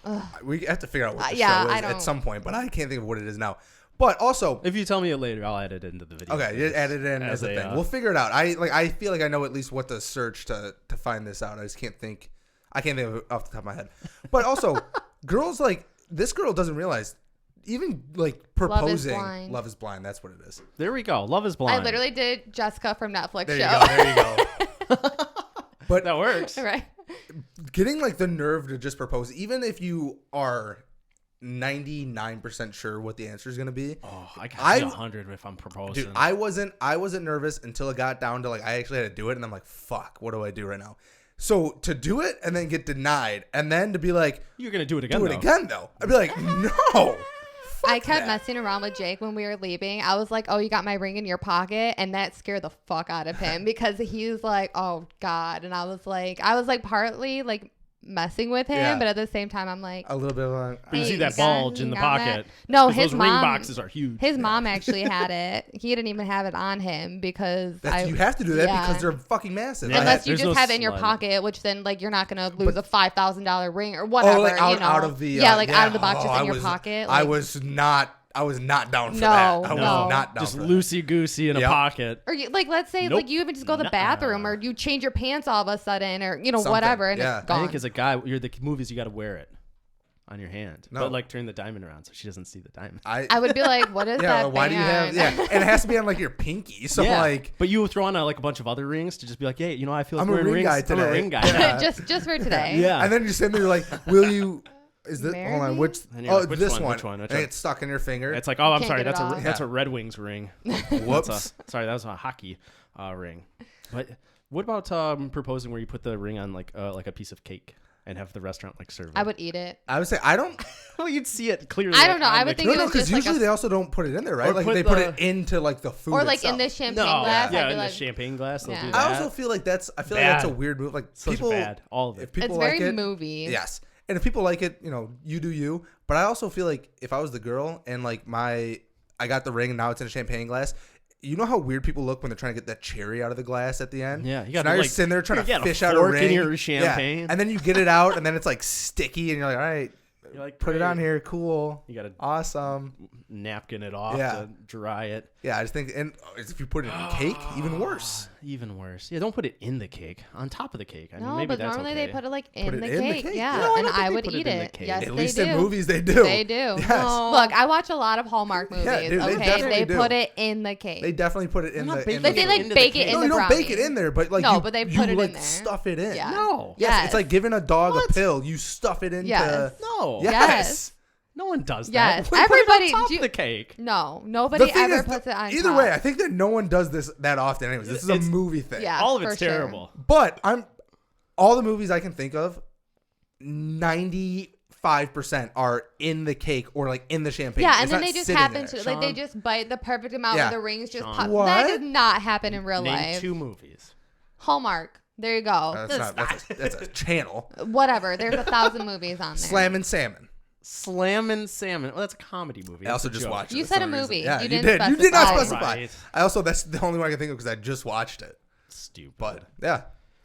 Ugh. We have to figure out what the yeah, show I is at don't- some point, but I can't think of what it is now. But also, If you tell me it later, I'll add it into the video. okay, you add it in as a thing. We'll figure it out. I feel like I know at least what to search to find this out. I just can't think. I can't think of it off the top of my head. But also, girls like this girl doesn't realize even like proposing. Blind. Love is blind. That's what it is. There we go. Love is blind. I literally did Jessica from Netflix There you show. go. There you go. But that works. Right. getting like the nerve to just propose, even if you are 99% sure what the answer is going to be. Oh, I got I- 100 if I'm proposing. Dude, I wasn't nervous until it got down to like I actually had to do it, and I'm like, fuck, what do I do right now? So to do it and then get denied, and then to be like, You're gonna do it again. do it though. again though, I'd be like, no. I kept that. messing around with Jake when we were leaving. I was like, "Oh, you got my ring in your pocket," and that scared the fuck out of him because he was like, "Oh God," and I was like, partly like messing with him, Yeah. but at the same time, I'm like, A little bit of a, You see Hey, that you got- bulge in the you got pocket. no, 'Cause his those ring mom. boxes are huge. His mom actually had it. He didn't even have it on him because you have to do that yeah. because they're fucking massive. Yeah. unless you There's just no have it in your slide. pocket, which then like you're not gonna lose a $5,000 ring or whatever. like out, you know? out of the out of the box, just I in your was- pocket. I Like, was not down for No, that. I no. was not down Just for that. loosey goosey in a Yep. pocket. or you, like let's say Nope. like you even just go to the bathroom or you change your pants all of a sudden or Something, whatever and yeah. it's gone. I think as a guy, you're the movies you got to wear it on your hand, No. but like turn the diamond around so she doesn't see the diamond. I would be like, what is yeah, that? why do you have? thing Yeah, on? and it has to be on like your pinky. So like, but you throw on like a bunch of other rings to just be like, hey, you know, I feel like I'm a wearing ring rings. guy I'm a today. ring guy. Yeah. now. just for today. Yeah. and then you're sitting there like, will you? Is this Marry hold on? me? Which? And you're Oh, like, which this one? one. Which one? Which And one? it's stuck in your finger. It's like, oh, I'm Can't sorry, get it off. that's a Red Wings ring. Whoops. Sorry, that was a hockey ring. But what about proposing where you put the ring on like a piece of cake and have the restaurant like serve it? I would eat it. I would say I don't. Well, you'd see it clearly. I don't know. on I the would think No, it no, was because just like usually a- they also don't put it in there, right? Or Like put they put the- it into like the food. or like in itself. this champagne No, glass. yeah, I'd be in like, the champagne glass, they'll Yeah. do I that. also feel like that's. I feel like that's a Bad. weird move. Like Such people, bad, all of it. if people it's like very it, movie. yes. And if people like it, you do you. But I also feel like if I was the girl and like I got the ring and now it's in a champagne glass. You know how weird people look when they're trying to get that cherry out of the glass at the end? Yeah, you So got now you're sitting there trying to get fish a out a fork ring. in your Yeah. champagne. And then you get it out and then it's like sticky and you're like, all right, You're like, put it on great. here. Cool. You got to Awesome. napkin it off Yeah. to dry it. Yeah, I just think, and if you put it in cake, even worse. Even worse. Yeah, don't put it in the cake. On top of the cake. I mean, No, maybe but that's normally okay. they put it like Put in it the in the cake. cake? Yeah, No, I and don't think I they would put it eat in the it. cake. Yes, At they least do. in movies, they do. They do. Yes. Look, I watch a lot of Hallmark movies. Yeah, dude, they okay, definitely they do. put it in the cake. They definitely put it in They're not the. baking in Like the they it like into the bake it cake. in no, the you don't brownie. bake it in there, but like No, you, but they you put it in like there. stuff it in. Yeah. No. Yes, Yes. it's like giving a dog What? a pill. You stuff it into. Yes. No. Yes. No one does that. Yes. We put it Everybody- on top do you- of the cake. No, The nobody thing ever is, puts it on either top. way, I think that no one does this that often. Anyways, this is a It's- movie thing. Yeah, All of for it's sure. terrible. But all the movies I can think of, 95% are in the cake or like in the champagne. Yeah, It's and then not they just sitting happen there. to like they Sean. just bite the perfect amount Yeah. of the rings just Sean. pop. What? That does not happen in real Name life. 2 movies. Hallmark. There you go. That's a channel. Whatever. There's 1,000 movies on there. Slam and Salmon. Slam and Salmon. Well, that's a comedy movie. I also That's a just joke. watched it. You for said some a reason. movie. Yeah, You you didn't did. You did not specify. specify. Right. I also that's the only one I can think of because I just watched it. Stupid. But yeah.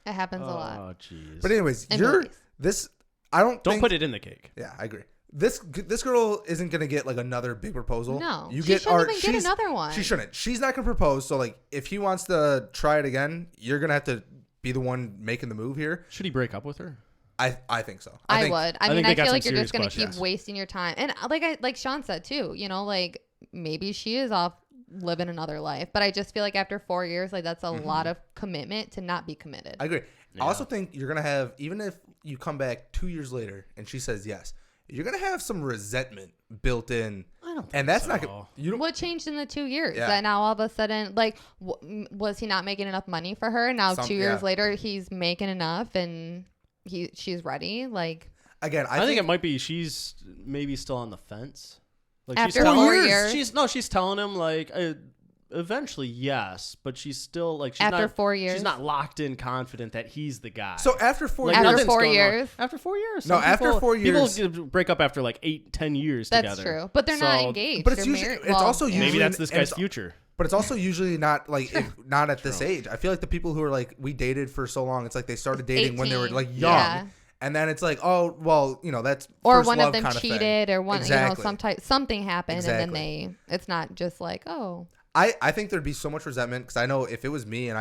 It happens a lot. Oh, jeez. But anyways, And you're movies. this. I don't Don't think, put it in the cake. Yeah, I agree. This girl isn't gonna get like another big proposal. No. you She get shouldn't art. even get another one. She shouldn't. She's not gonna propose. So like, if he wants to try it again, you're gonna have to be the one making the move here. Should he break up with her? I think so. I think, would. I think mean, they I got feel some like you're just serious gonna keep questions. wasting your time. And like Sean said too, like maybe she is off living another life. But I just feel like after 4 years, like that's a lot of commitment to not be committed. I agree. Yeah. I also think you're gonna have, even if you come back 2 years later and she says yes, you're gonna have some resentment built in. I don't think And that's so. not gonna. You don't. What changed in the 2 years? Yeah. That now all of a sudden, like, was he not making enough money for her? Now 2 years yeah. later, he's making enough and she's ready. Like Again, I think it might be she's maybe still on the fence. Like after telling, 4 years, She's telling him like eventually yes, but she's still like she's after not, 4 years, she's not locked in confident that he's the guy. so. After 4 Like, years, After nothing's 4 going on. years? After 4 years. No, Some after people- 4 years- people break up after like 8-10 years that's together. true. But they're not So, engaged. but it's They're usually- married. it's Well, also yeah. usually- Maybe that's this and guy's it's- future. But it's also usually not like not at this age. I feel like the people who are like, we dated for so long, it's like they started dating when they were 18, like young, yeah. and then it's like, oh well, that's or first one love of them kind cheated, thing. or one, Exactly. something happened, and Exactly. then it's not just like, oh, I think there'd be so much resentment because I know if it was me and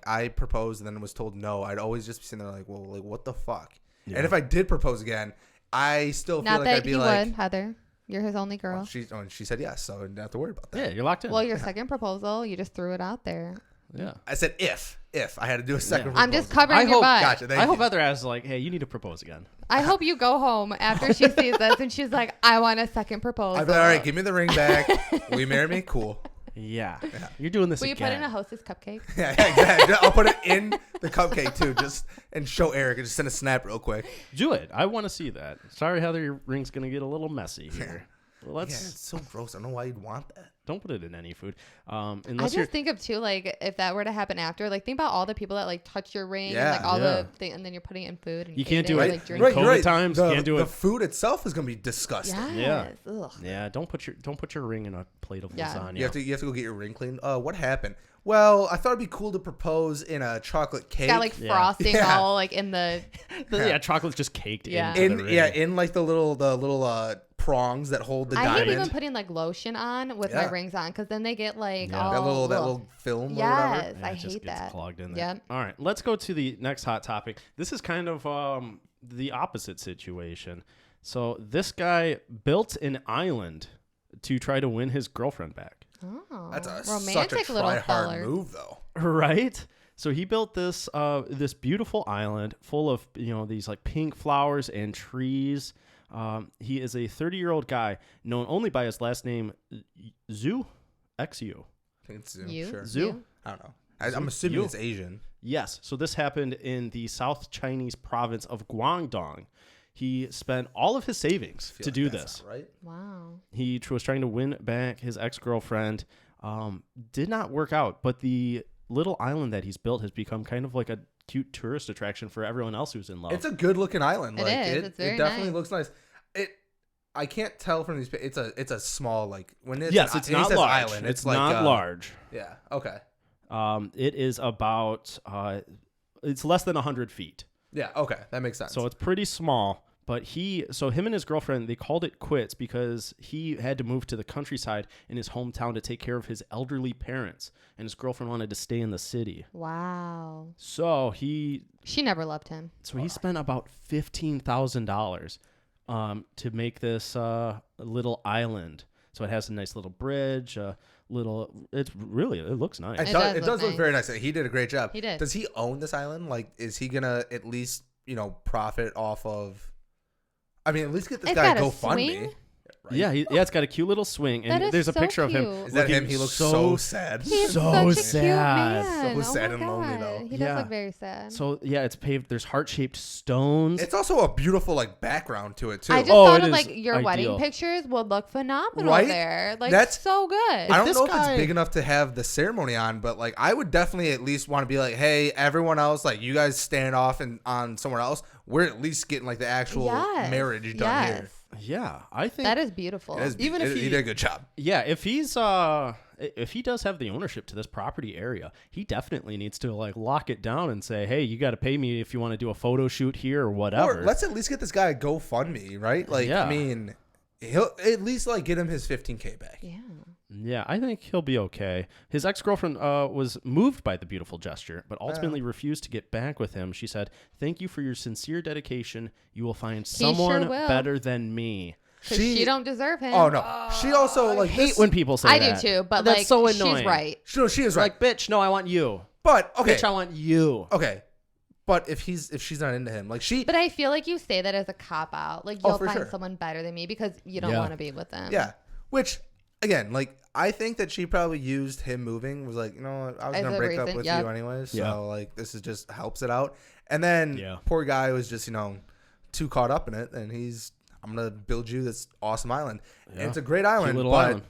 I proposed and then was told no, I'd always just be sitting there like, well, like what the fuck? Yeah. And if I did propose again, I still feel not like I'd that be you like, would, Heather. You're his only girl. and she said yes, so I didn't have to worry about that. Yeah, you're locked in. Well, your second proposal, you just threw it out there. yeah. I said if I had to do a second. Yeah. I'm just proposal. covering your butt. Gotcha. Thank I you. hope Heather asks like, hey, you need to propose again. I hope you go home after she sees this and she's like, I want a second proposal. I'd be like, all right, give me the ring back. Will you marry me? Cool. Yeah. You're doing this Will you again. put in a hostess cupcake? Yeah, exactly. I'll put it in the cupcake too, and show Eric and just send a snap real quick. Do it. I want to see that. Sorry, Heather, your ring's gonna get a little messy here. Yeah, it's so gross. I don't know why you'd want that. Don't put it in any food. I Unless you're just think of too, like, if that were to happen after, like, think about all the people that like touch your ring and Yeah. like all Yeah. the thing, and then you're putting it in food and You can't ate do it, it. or, like, drink Right. it. COVID times, The, can't do the it. food itself is gonna be disgusting. Yes. Yeah. Ugh. Yeah, don't put your ring in a plate of Yeah. lasagna. You have to go get your ring cleaned. What happened? Well, I thought it'd be cool to propose in a chocolate cake. It's got like Yeah. frosting Yeah. all like in the. Yeah, chocolate's just caked Yeah. into the ring. in like the little prongs that hold the I hate diamond. even putting like lotion on with my Yeah. rings on because then they get like Yeah. all that ugh. little film or whatever. Yes, Yeah, I it just hate gets that. clogged in there. Yep. All right, let's go to the next hot topic. This is kind of the opposite situation. So this guy built an island to try to win his girlfriend back. Oh, That's romantic such a little try hard feller. move, though. Right? So he built this this beautiful island full of these like pink flowers and trees. He is a 30-year-old guy known only by his last name, Zhu, X-U. I think it's Zoo. You? Sure. Zoo? You? I don't know. I'm assuming You. it's Asian. Yes. So this happened in the South Chinese province of Guangdong. He spent all of his savings Feel to like do that's this. not right. Wow. He was trying to win back his ex-girlfriend. Did not work out, but the little island that he's built has become kind of like a cute tourist attraction for everyone else who's in love. It's a good looking island. It Like is. It's very it definitely nice. looks nice. I can't tell from these. It's a small like when it's yes, it's it not says large. Island, It's like, not large. Yeah. Okay. It is about it's less than 100 feet. Yeah. Okay. That makes sense. So it's pretty small. But him and his girlfriend, they called it quits because he had to move to the countryside in his hometown to take care of his elderly parents, and his girlfriend wanted to stay in the city. Wow. So She never loved him. he spent about $15,000 to make this little island. So it has a nice little bridge, it looks nice. It does does look look nice. very nice. He did a great job. He did. Does he own this island? Like, is he gonna at least profit off of? I mean, at least get this It's guy got a GoFundMe. swing? Right? Yeah, it's got a cute little swing, That and is there's a so picture of him. cute. Is that him? looking He looks so sad. He is So such a cute sad. man. So sad oh my and lonely, God. though. He Yeah. does look very sad. So yeah, it's paved. There's heart-shaped stones. It's also a beautiful like background to it too. I just Oh, thought it of is like your ideal. wedding pictures would look phenomenal Right? there. Like That's- so good. I don't this know if guy- it's big enough to have the ceremony on, but like I would definitely at least want to be like, hey, everyone else, like you guys stand off and on somewhere else. We're at least getting like the actual Yes. marriage done here. Yes. Yeah, I think That is beautiful. It is, Even if he he- did a good job. Yeah, if he does have the ownership to this property area, he dedefinitely needs to like lock it down and say, hey, you got to pay me if you want to do a photo shoot here or whatever. Or let's at least get this guy a GoFundMe, right? Like, Yeah. I mean, he'll at least like get him his $15K back. Yeah. Yeah, I think he'll be okay. His ex-girlfriend was moved by the beautiful gesture, but ultimately refused to get back with him. She said, thank you for your sincere dedication. You will find sure someone will. better than me. Because she don't deserve him. Oh no, she also like I hate this- when people say I that. do too, but That's like so she's annoying. right. she is right. Like, bitch, no, I want you. But okay, Bitch, I want you. okay. But if she's not into him, like But I feel like you say that as a cop out. Like Oh, you'll for find sure. someone better than me because you don't Yeah. want to be with them. yeah. Which again, like I think that she probably used him moving was like, I was As gonna a break up reason, with yep. you anyways, so Yeah. like this is just helps it out. And then Yeah. poor guy was just too caught up in it, and I'm gonna build you this awesome island. And Yeah. it's a great island, little but island.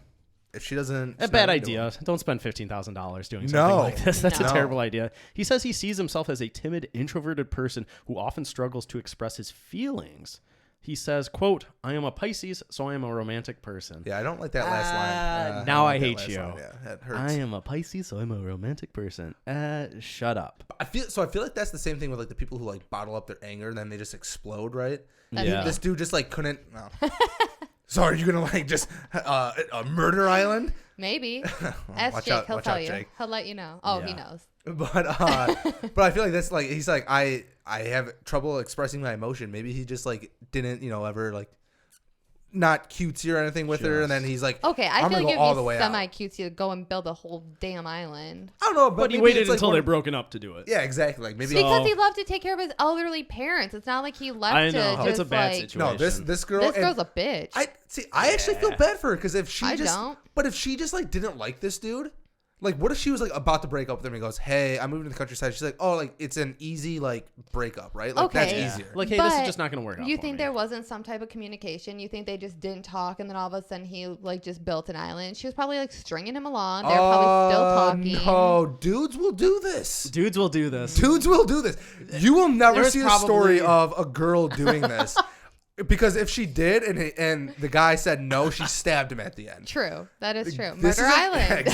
if she doesn't, A she's bad not into idea. it. Don't spend $15,000 doing something No. like this. That's No. a terrible idea. He says he sees himself as a timid, introverted person who often struggles to express his feelings. He says, quote, I am a Pisces, so I am a romantic person. Yeah, I don't like that last line. now don't I like that hate last you. line. Yeah, that hurts. I am a Pisces, so I'm a romantic person. Shut up. I feel like that's the same thing with like the people who like bottle up their anger and then they just explode, right? That's Yeah. This dude just like couldn't. No. So are you gonna like just a murder island? Maybe. Ask Watch Jake. out- He'll watch tell out, you. Jake. He'll let you know. Oh, he Yeah. knows. But I feel like that's like he's like I have trouble expressing my emotion. Maybe he just like didn't ever like not cutesy or anything with her, and then he's like, Okay, I I'm feel gonna like go all it'd the be way semi out. cutesy to go and build a whole damn island. I don't know, But he maybe waited it's, like, until one they of- broken up to do it. Yeah, exactly. Like maybe So- Because he loved to take care of his elderly parents. It's not like he left I know. to just It's a bad like. situation. no, this girl. This and girl's a bitch. I actually feel bad for her because if she I just, don't. but if she just like didn't like this dude, Like, what if she was like about to break up with him and he goes, "Hey, I'm moving to the countryside." She's like, "Oh, like it's an easy like breakup, right? Like Okay. that's easier." Like, hey, this is But just not going to work out. You for think me. there wasn't some type of communication? You think they just didn't talk, and then all of a sudden he like just built an island? She was probably like stringing him along. They were probably still talking. No, dudes will do this. Dudes will do this. Dudes will do this. You will never There's see a story probably- of a girl doing this. Because if she did and the guy said no, she stabbed him at the end. True, that is true. This Murder is Island.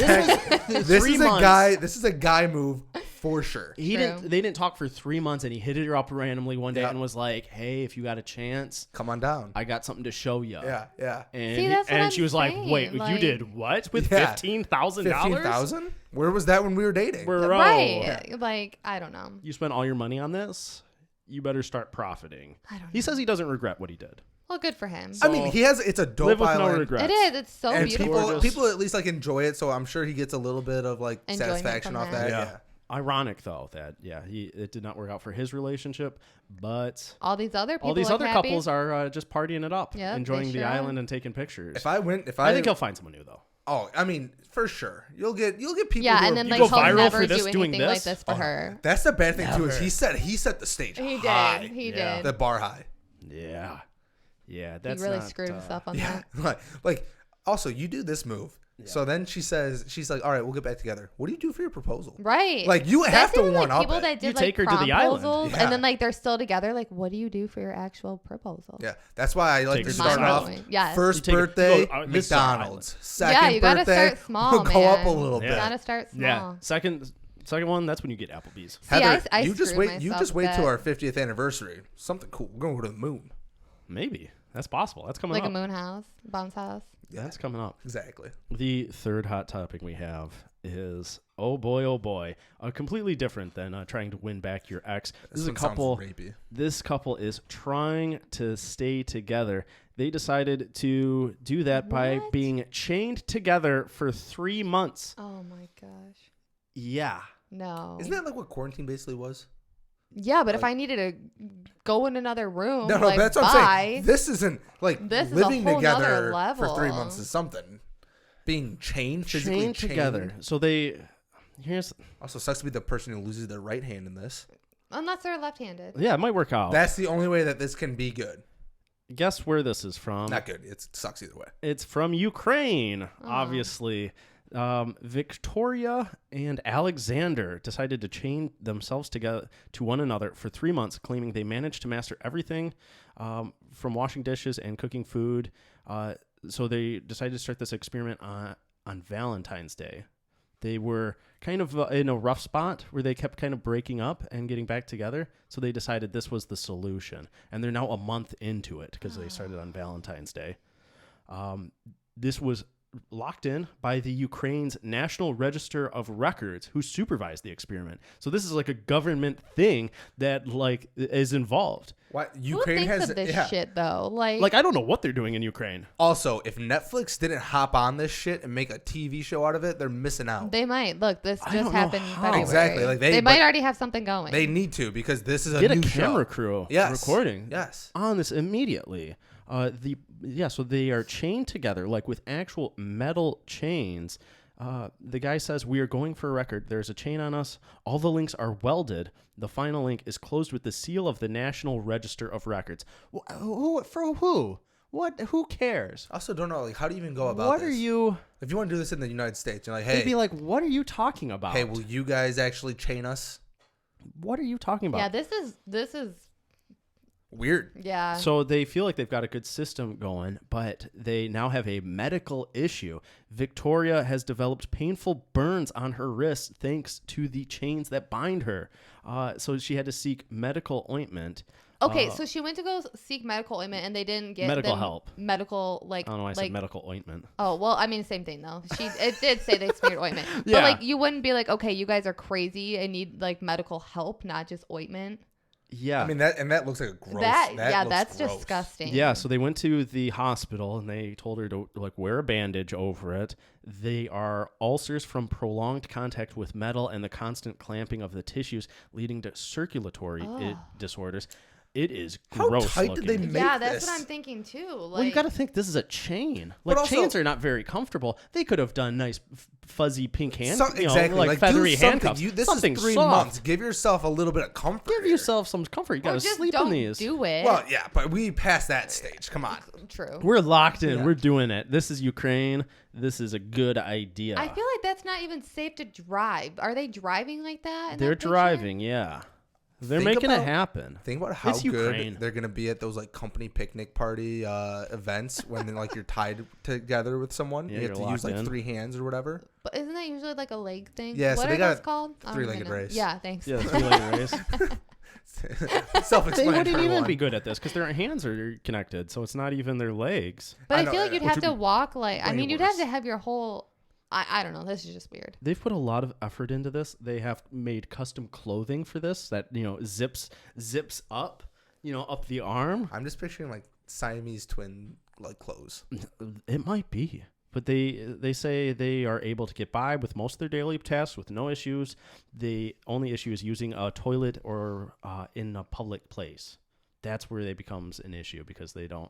This 3 is months. a guy. This is a guy move for sure. He True. didn't. They didn't talk for 3 months, and he hit her up randomly one day Yeah. and was like, "Hey, if you got a chance, Come on down. I got something to show you." Yeah, yeah. And See, that's what I'm she was saying, like, "Wait, you like- did what with Yeah. $15,000? 15,000? Where was that when we were dating? Bro, Right. Like, I don't know. you spent all your money on this. You better start profiting." I don't know. He says he doesn't regret what he did. Well, good for him. I mean, he has. It's a dope Live with island. no regrets. It is. It's so And beautiful. people at least like enjoy it, so I'm sure he gets a little bit of like Enjoyment satisfaction from off that. that. Yeah. Yeah. Ironic though that it did not work out for his relationship, but All these other people. all these are other happy. couples are just partying it up, Yeah, they enjoying the sure are. island and taking pictures. If I I think he'll find someone new though. Oh, I mean, for sure, you'll get people. Yeah, who and are- then you like go he'll viral never for this do doing anything like this? this for her. That's the bad thing too. Is Never. he set the stage He high. did. He Yeah. did. The bar high. Yeah, He that's really not, screwed himself on Yeah. that. Like also you do this move. Yeah. So then she's like, all right, we'll get back together. What do you do for your proposal? Right. Like you have That's to even, one like, up people it. that did You like take her to the island. proposals, Yeah. and then like they're still together. Like, what do you do for your actual proposal? Yeah, that's why I like Take to her start to off Mind-blowing. Yes. first You take her- birthday you go, this is our McDonald's. Second Yeah, you gotta birthday start small, we'll go up a man. little Yeah. You bit. gotta start small. Yeah, second one. That's when you get Applebee's. See, Heather, I you just screwed wait. You myself just with wait till that. our 50th anniversary. Something cool. We're gonna go to the moon. Maybe that's possible. That's coming Like up. a moon house, bounce house. Yeah, That's coming up. exactly. The third hot topic we have is oh boy, completely different than trying to win back your ex. This is a one sounds couple. rapey. This couple is trying to stay together. They decided to do that by What? being chained together for 3 months. Oh my gosh. Yeah. No. Isn't that like what quarantine basically was? Yeah, but if I needed to go in another room, No, like, that's what I'm bye. saying. This isn't like This is a living whole nother together for 3 level. months is something. Being chained, physically Chained together. So here's Also, sucks to be the person who loses their right hand in this. Unless they're left-handed. yeah, it might work out. That's the only way that this can be good. Guess where this is from? Not good. It sucks either way. It's from Ukraine, Aw. obviously. Victoria and Alexander decided to chain themselves together to one another for 3 months, claiming they managed to master everything from washing dishes and cooking food. So they decided to start this experiment on Valentine's Day. They were kind of in a rough spot where they kept kind of breaking up and getting back together. So they decided this was the solution. And they're now a month into it because they started on Valentine's Day. This was locked in by the Ukraine's National Register of Records, who supervised the experiment. So this is like a government thing that like is involved. Why Who Ukraine thinks has of this yeah. shit though? Like I don't know what they're doing in Ukraine. Also, if Netflix didn't hop on this shit and make a TV show out of it, they're missing out. they might. Look, this I just don't know happened. how. February. Exactly, like they they- might but- already have something going. They need to because this is a Get a new camera show. crew Yes. recording Yes. on this immediately. So they are chained together like with actual metal chains. The guy says, "We are going for a record. There's a chain on us. All the links are welded. The final link is closed with the seal of the National Register of Records." Who for who? What? Who cares? I also don't know, like, how do you even go about What this? are you? If you want to do this in the United States, you're like, They'd hey, be like, "What are you talking about? hey, will you guys actually chain us? What are you talking about?" yeah, this is Weird. yeah. So they feel like they've got a good system going, but they now have a medical issue. Victoria has developed painful burns on her wrists thanks to the chains that bind her. So she had to seek medical ointment. Okay, so she went to go seek medical ointment, and they didn't get Medical them help. Medical like I don't know why I like said medical ointment. oh well, I mean same thing though. It did say they smeared ointment, Yeah. but like you wouldn't be like, okay, you guys are crazy and need like medical help, not just ointment. Yeah. I mean that looks like a gross. yeah, looks that's gross. disgusting. Yeah, so they went to the hospital and they told her to like wear a bandage over it. They are ulcers from prolonged contact with metal and the constant clamping of the tissues, leading to circulatory disorders. It is How gross tight looking. did they make Yeah, that's this? what I'm thinking too. Like, Well, you got to think this is a chain. But Like also- chains are not very comfortable. They could have done nice fuzzy pink handcuffs, Exactly. like feathery do something. handcuffs. This something is 3 soft. months. Give yourself a little bit of comfort. Give here. yourself some comfort. You got or to just sleep don't in these. do it. Well, yeah, but we passed that stage. Come on. True. We're locked in. Yeah. We're doing it. This is Ukraine. This is a good idea. I feel like that's not even safe to drive. Are they driving like that? in They're that picture? driving, yeah. They're Think making it about- happen. Think about how It's good Ukraine. they're gonna be at those like company picnic party events when then like you're tied together with someone. Yeah, you have you're to use locked like in. 3 hands or whatever. But isn't that usually like a leg thing? Yeah, so What they are got those a called? I don't three-legged even know. race. Yeah, thanks. Yeah, three-legged race. They Self-explanatory. wouldn't even one. be good at this because their hands are connected, so it's not even their legs. But I I know, feel like yeah. you'd have to walk like. I way mean, you'd worse. have to have your whole. I don't know. This is just weird. They've put a lot of effort into this. They have made custom clothing for this that zips up, up the arm. I'm just picturing like Siamese twin like clothes. It might be, but they say they are able to get by with most of their daily tasks with no issues. The only issue is using a toilet or in a public place. That's where it becomes an issue because they don't.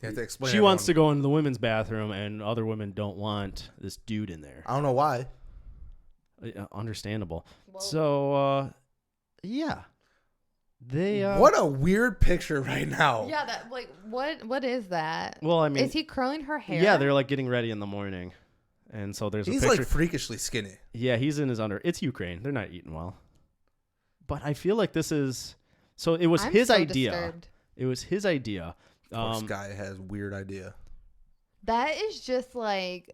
You have to explain. She wants to go into the women's bathroom, and other women don't want this dude in there. I don't know why. Understandable. Whoa. So, yeah, they. What a weird picture right now. Yeah, that like what is that? Well, I mean, Is he curling her hair? yeah, they're like getting ready in the morning, and so there's He's a picture. like freakishly skinny. Yeah, he's in his under. It's Ukraine. They're not eating well. But I feel like this is. So it was I'm his so idea. disturbed. It was his idea. This guy has weird idea. That is just like.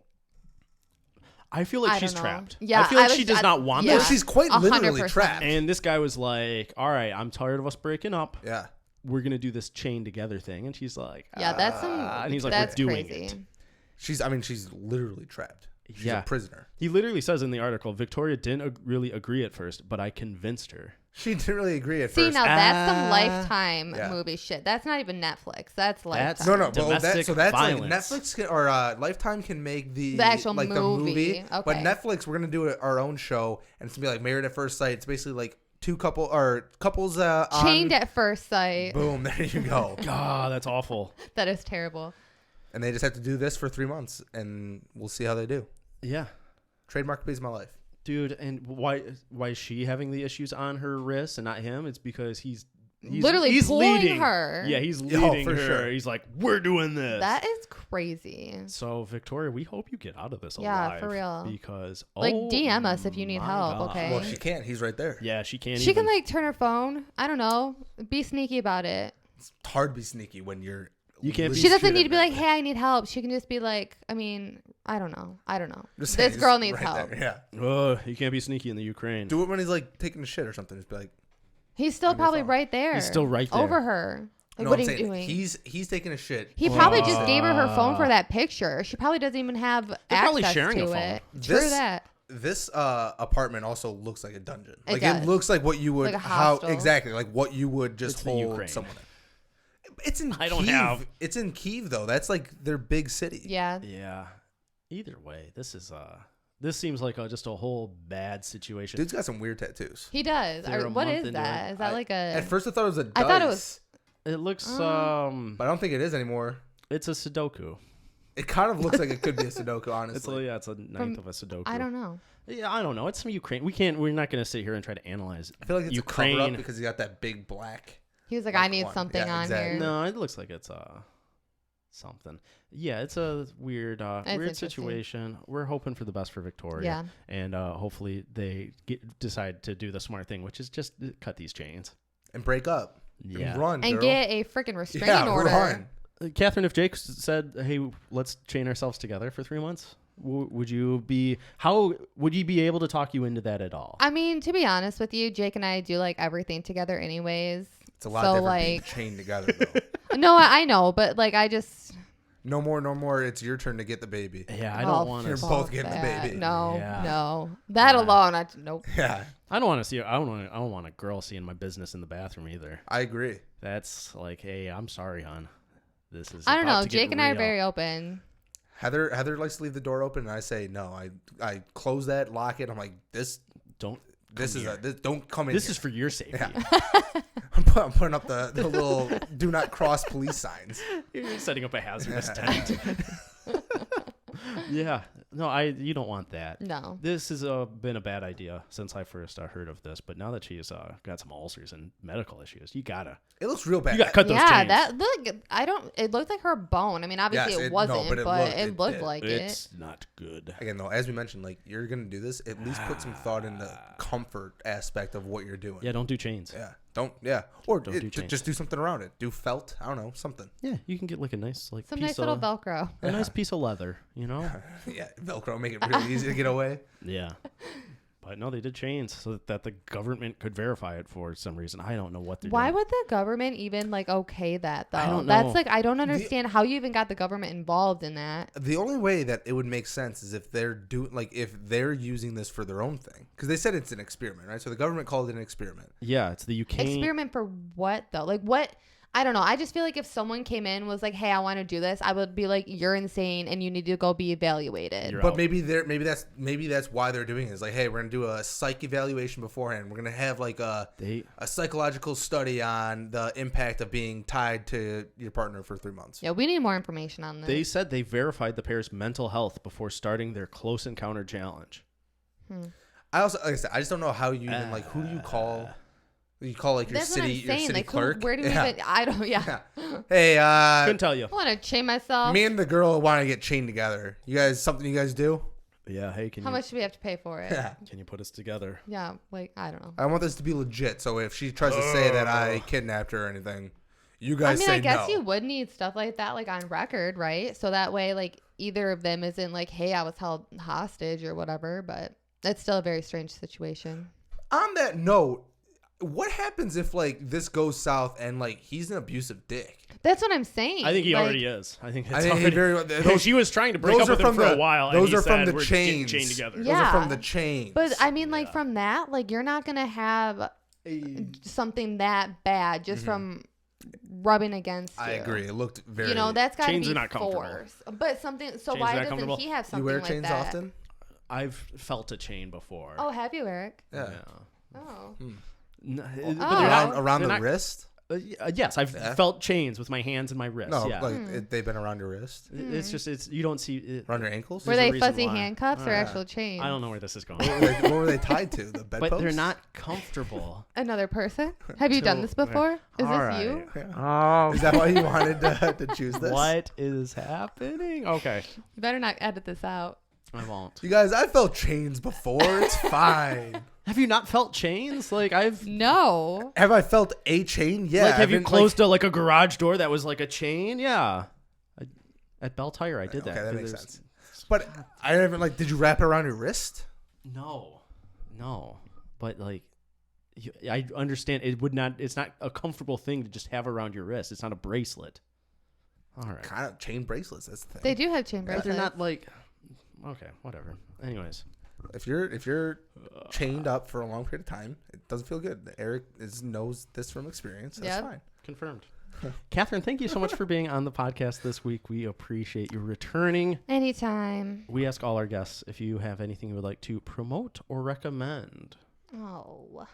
I feel like I she's don't know. trapped. Yeah, I feel like I she was- does I- not want yeah. Well, this. she's quite literally 100%. trapped. And this guy was like, "All right, I'm tired of us breaking up. Yeah. We're gonna do this chain together thing." And she's like, Yeah, that's and he's like, that's "We're doing crazy. it." She's literally trapped. She's Yeah. a prisoner. He literally says in the article, Victoria didn't really agree at first, but I convinced her. She didn't really agree at See, first. now that's some Lifetime Yeah. movie shit. That's not even Netflix. That's Lifetime. No, well, Domestic that's like violence. Netflix or Lifetime can make the actual like the movie. movie, but Okay. Netflix we're gonna do our own show and it's gonna be like Married at First Sight. It's basically like couples Chained on, at First Sight. boom, there you go. God, that's awful. That is terrible. And they just have to do this for 3 months and we'll see how they do. Yeah. Trademark piece of my life. Dude, and why is she having the issues on her wrists and not him? It's because he's Literally pulling leading her. Yeah, he's Oh, leading for her. sure. He's like, "We're doing this." That is crazy. So, Victoria, we hope you get out of this Yeah, alive. for real. Because Like, oh DM us if you need my help, God. okay? Well, she can't. He's right there. Yeah, she can't. She even, can like turn her phone. I don't know. Be sneaky about it. It's hard to be sneaky when you're. You can't be- She doesn't shit need to be at like, it. "Hey, I need help." She can just be like, I mean, I don't know. Just saying, This he's girl needs right help. there, Yeah. You can't be sneaky in the Ukraine. Do it when he's like taking a shit or something. Just be like, He's still On your probably phone. right there. He's still right there. Over her. Like, no, what I'm are you saying doing? he's taking a shit. He probably just gave her her phone for that picture. She probably doesn't even have probably access sharing a to phone. it. True This- that. This apartment also looks like a dungeon. It Like does. it looks like what you would Like a hostel. exactly like what you would just It's the hold Ukraine. someone in. It's in I don't Kyiv. have- It's in Kyiv though. That's like their big city. Yeah. Yeah. Either way, this seems like just a whole bad situation. Dude's got some weird tattoos. He does. They're a What month is into that? it. Is that like a? At first I thought it was a dice. I thought it was- It looks but I don't think it is anymore. it's a Sudoku. It kind of looks like it could be a Sudoku, honestly. It's a ninth of a Sudoku. I don't know. Yeah, I don't know. It's from Ukraine. We're not going to sit here and try to analyze I feel like it's a Ukraine. cover up because he got that big black. He was like, Like I need one. something Yeah, on exactly. here. No, it looks like it's something. Yeah, it's a weird interesting. situation. We're hoping for the best for Victoria. Yeah. And hopefully they decide to do the smart thing, which is just cut these chains. And break up. Yeah. And run. And girl. get a freaking restraining order. Run. Kathryn, if Jake said, "Hey, let's chain ourselves together for 3 months," would you be able to talk you into that at all? I mean, to be honest with you, Jake and I do like everything together anyways. It's a lot So, different being like- chained together though. No, I know, but like I just. No more. It's your turn to get the baby. Yeah, I Oh, don't want You're to. fuck both getting the that. baby. No, Yeah. no. That Yeah. alone, nope. Yeah, I don't want to see. I don't want a girl seeing my business in the bathroom either. I agree. That's like, hey, I'm sorry, hon. This is. I don't about know. to get Jake and I are real. very open. Heather likes to leave the door open, and I say no. I close that, lock it. I'm like this. Don't. This come is here. this. Don't come in. This here. is for your safety. I'm I'm putting up the little "Do not cross" police signs. You're setting up a hazardous tent. Yeah. No, you don't want that. No. This has been a bad idea since I first heard of this, but now that she's got some ulcers and medical issues, you gotta. It looks real bad. You gotta cut those Yeah, chains. that look. I don't. It looked like her bone. I mean, obviously Yes, it no, wasn't, but but it it looked did. like It's not good. Again, though, as we mentioned, like you're gonna do this, at least put some thought in the comfort aspect of what you're doing. Yeah, don't do chains. Yeah. Or Don't do chains. just do something around it. Do felt. I don't know, something. Yeah, you can get like a nice like some piece nice little of Velcro. a nice piece of leather, you know? Yeah, Velcro, make it really easy to get away. Yeah. But no, they did chains so that the government could verify it for some reason. I don't know what they're Why doing. would the government even like okay that though? I don't That's know. like I don't understand how you even got the government involved in that. The only way that it would make sense is if they're if they're using this for their own thing, because they said it's an experiment, right? So the government called it an experiment. Yeah, it's the you can't. Experiment for what though? Like what? I don't know. I just feel like if someone came in and was like, "Hey, I want to do this," I would be like, "You're insane, and you need to go be evaluated." You're But out. maybe that's why they're doing it. It's like, hey, we're gonna do a psych evaluation beforehand. We're gonna have like a psychological study on the impact of being tied to your partner for 3 months. Yeah, we need more information on this. They said they verified the pair's mental health before starting their close encounter challenge. I also, like I said, I just don't know how you even who do you call? You call like your That's city, what I'm your saying. city Like, clerk. where do we even? I don't. Yeah. Hey, Couldn't tell you. I want to chain myself. me and the girl want to get chained together. You guys, something you guys do? Yeah, hey, can How you much do we have to pay for it? Yeah. can you put us together? Yeah, like I don't know. I want this to be legit. So if she tries to say that I kidnapped her or anything, you I guys mean, say I guess no. you would need stuff like that, like on record, right? So that way, like either of them isn't like, "Hey, I was held hostage" or whatever. But it's still a very strange situation. On that note, what happens if like this goes south and like he's an abusive dick? That's what I'm saying. I think he like, already is. I think it's I think he already. very well. Those, She was trying to break those up are with him from for the- a while. those and he are from said, the "We're just getting chains." chained together. those Yeah. are from the chains. But I mean, like Yeah. from that, like you're not gonna have something that bad just from rubbing against you. I agree. It looked very. You know, that's gotta Chains be are not comfortable. force. But something. So Chains are why not doesn't comfortable. he have You something wear like chains that? often? I've felt a chain before. Oh, have you, Eric? Yeah. Oh. No, but Oh. they're Around, not, around they're the not- wrist? Yes, I've Yeah. felt chains with my hands and my wrists. No, yeah. like they've been around your wrist, It's just you don't see it. around your ankles. Were There's a they reason fuzzy why. handcuffs or Yeah. actual chains? I don't know where this is going. What were they tied to? The bedpost? But they're not comfortable. Another person? Have you done So- this before? Is this All you? right. Is that why you wanted to choose this? What is happening? Okay, You better not edit this out. I won't. You guys, I felt chains before. It's fine. Have you not felt chains? Like I've. No. Have I felt a chain? Yeah. Like, have I've you been, closed a garage door that was like a chain? Yeah. At Bell Tire, I did that. Okay, that makes There's- sense. But I haven't did you wrap it around your wrist? No. But like, I understand it would not. It's not a comfortable thing to just have around your wrist. It's not a bracelet. All right. Kind of chain bracelets. That's the thing. They do have chain But bracelets. they're not like. Okay, whatever. Anyways, If you're chained up for a long period of time, it doesn't feel good. Eric knows this from experience. That's Yep. fine. confirmed. Kathryn, thank you so much for being on the podcast this week. We appreciate you returning. Anytime. We ask all our guests if you have anything you would like to promote or recommend. Oh.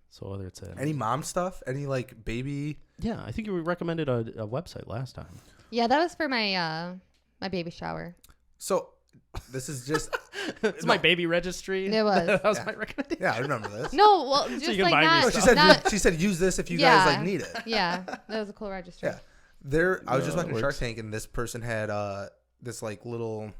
So whether it's Any mom stuff? Any baby? yeah, I think you recommended a website last time. Yeah, that was for my my baby shower. So this is just It's my baby registry. It was. That was my recommendation. yeah. I remember this. No, well, just you can like buy me not. No, stuff. she said use this if you Yeah. guys need it. Yeah, that was a cool registry. Yeah. I was just Yeah, watching it Shark works. Tank, and this person had this little,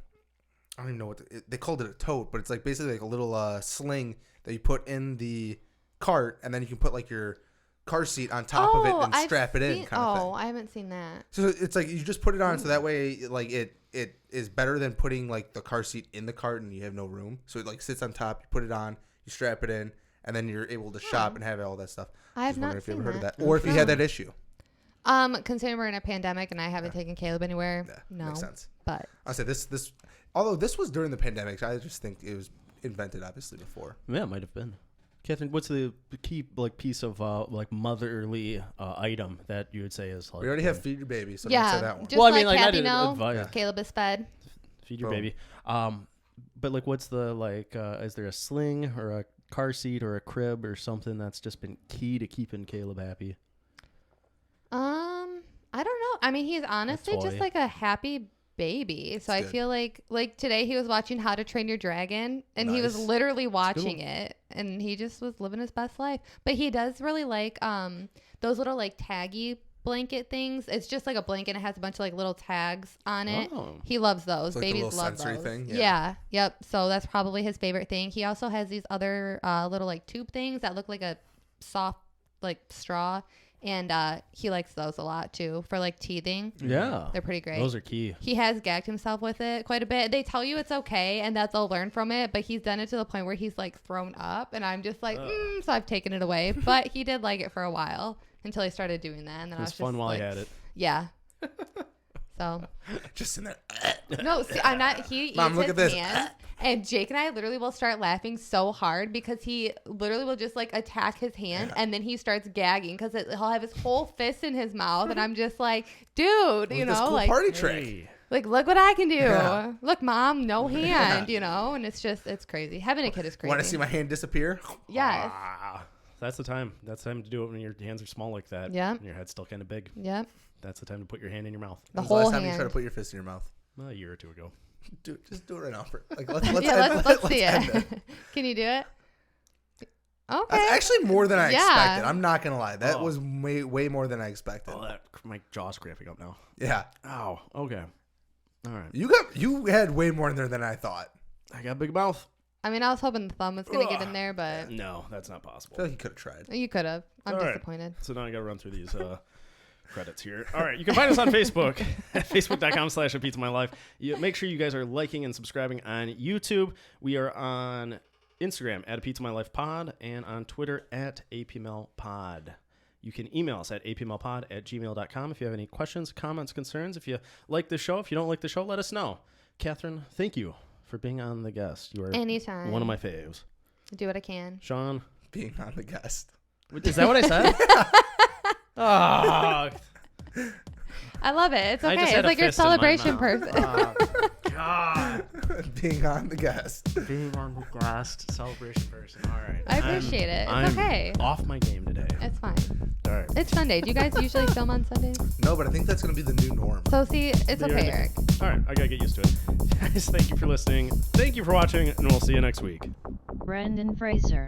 I don't even know what they called it, a tote, but it's basically a little sling that you put in the cart, and then you can put your car seat on top of it and I've strap it in, seen- kind of thing. Oh, I haven't seen that. So it's you just put it on, so that way it is better than putting the car seat in the cart and you have no room. So it sits on top. You put it on, you strap it in, and then you're able to shop and have all that stuff. I have Just wondering not if you seen ever heard that. of that, or if you had that issue. Considering we're in a pandemic and I haven't taken Caleb anywhere, Yeah, no. makes sense. But I said this, although this was during the pandemic, I just think it was invented obviously before. Yeah, it might have been. Kathryn, what's the key piece of motherly item that you would say is We already have feed your baby, so don't say yeah, that one. just Well, I like mean, like, I Kathy did know, advice. Caleb is fed. feed your Boom. baby. But what's the is there a sling or a car seat or a crib or something that's just been key to keeping Caleb happy? I don't know. I mean, he's honestly just toy. like a happy baby. So I good. feel like today he was watching How to Train Your Dragon, and he was Nice. literally watching it, and he just was living his best life. But he does really like those little like taggy blanket things. It's just like a blanket. It has a bunch of like little tags on it. Oh. He loves those. It's like the Babies little love sensory those. thing? Yeah. Yeah. Yep. So that's probably his favorite thing. He also has these other little like tube things that look like a soft like straw. And he likes those a lot too for like teething. Yeah. They're pretty great. Those are key. He has gagged himself with it quite a bit. They tell you it's okay and that they'll learn from it, but he's done it to the point where he's like thrown up, and I'm just like, so I've taken it away. But he did like it for a while until he started doing that, and then It I was was fun just while like, he had it. yeah. So Just in there. no, see, I'm not. He eats Mom, look his at this. hand, and Jake and I literally will start laughing so hard because he literally will just like attack his hand, and then he starts gagging because he'll have his whole fist in his mouth, and I'm just like, dude, you This know, cool like, party trick. Hey. like look what I can do. Yeah. Look, mom, no hand, you know, and it's crazy. Having a kid is crazy. Want to see my hand disappear? Yes. Ah, that's the time. That's the time to do it when your hands are small like that. Yeah. And your head's still kind of big. Yep. That's the time to put your hand in your mouth. The When's the whole last time you hand. tried to put your fist in your mouth? A year or two ago. Just do it right now. Let's Yeah, let's see end it. Can you do it? Okay. That's actually more than I Yeah. expected. I'm not gonna lie. That Oh. was way more than I expected. Oh, my jaw's cramping up now. Yeah, Ow. Okay. All right. you had way more in there than I thought. I got a big mouth. I mean, I was hoping the thumb was gonna get in there, but No, that's not I possible. feel like you could have tried. you could have. I'm All right. disappointed. So now I got to run through these credits here. All right. You can find us on Facebook at facebook.com/apizamylife. Make sure you guys are liking and subscribing on YouTube. We are on Instagram at apizamylifepod and on Twitter at apmlpod. You can email us at apmlpod@gmail.com if you have any questions, comments, concerns. If you like the show, if you don't like the show, let us know. Kathryn, thank you for being on The Guest. You are Anytime. one of my faves. Do what I can. Sean, Being on the guest. is that what I said? Oh, I love it. It's I okay. just had It's a like your fist in my celebration mouth. person. Oh, God. Being on the guest. Being on the guest celebration person. All right. I appreciate it. It's I'm okay. Off my game today. It's fine. All right. It's Sunday. Do you guys usually film on Sundays? No, but I think that's gonna be the new norm. So see, it's They okay, already- Eric. All right. I got to get used to it. Guys, thank you for listening. Thank you for watching, and we'll see you next week. Brendan Fraser.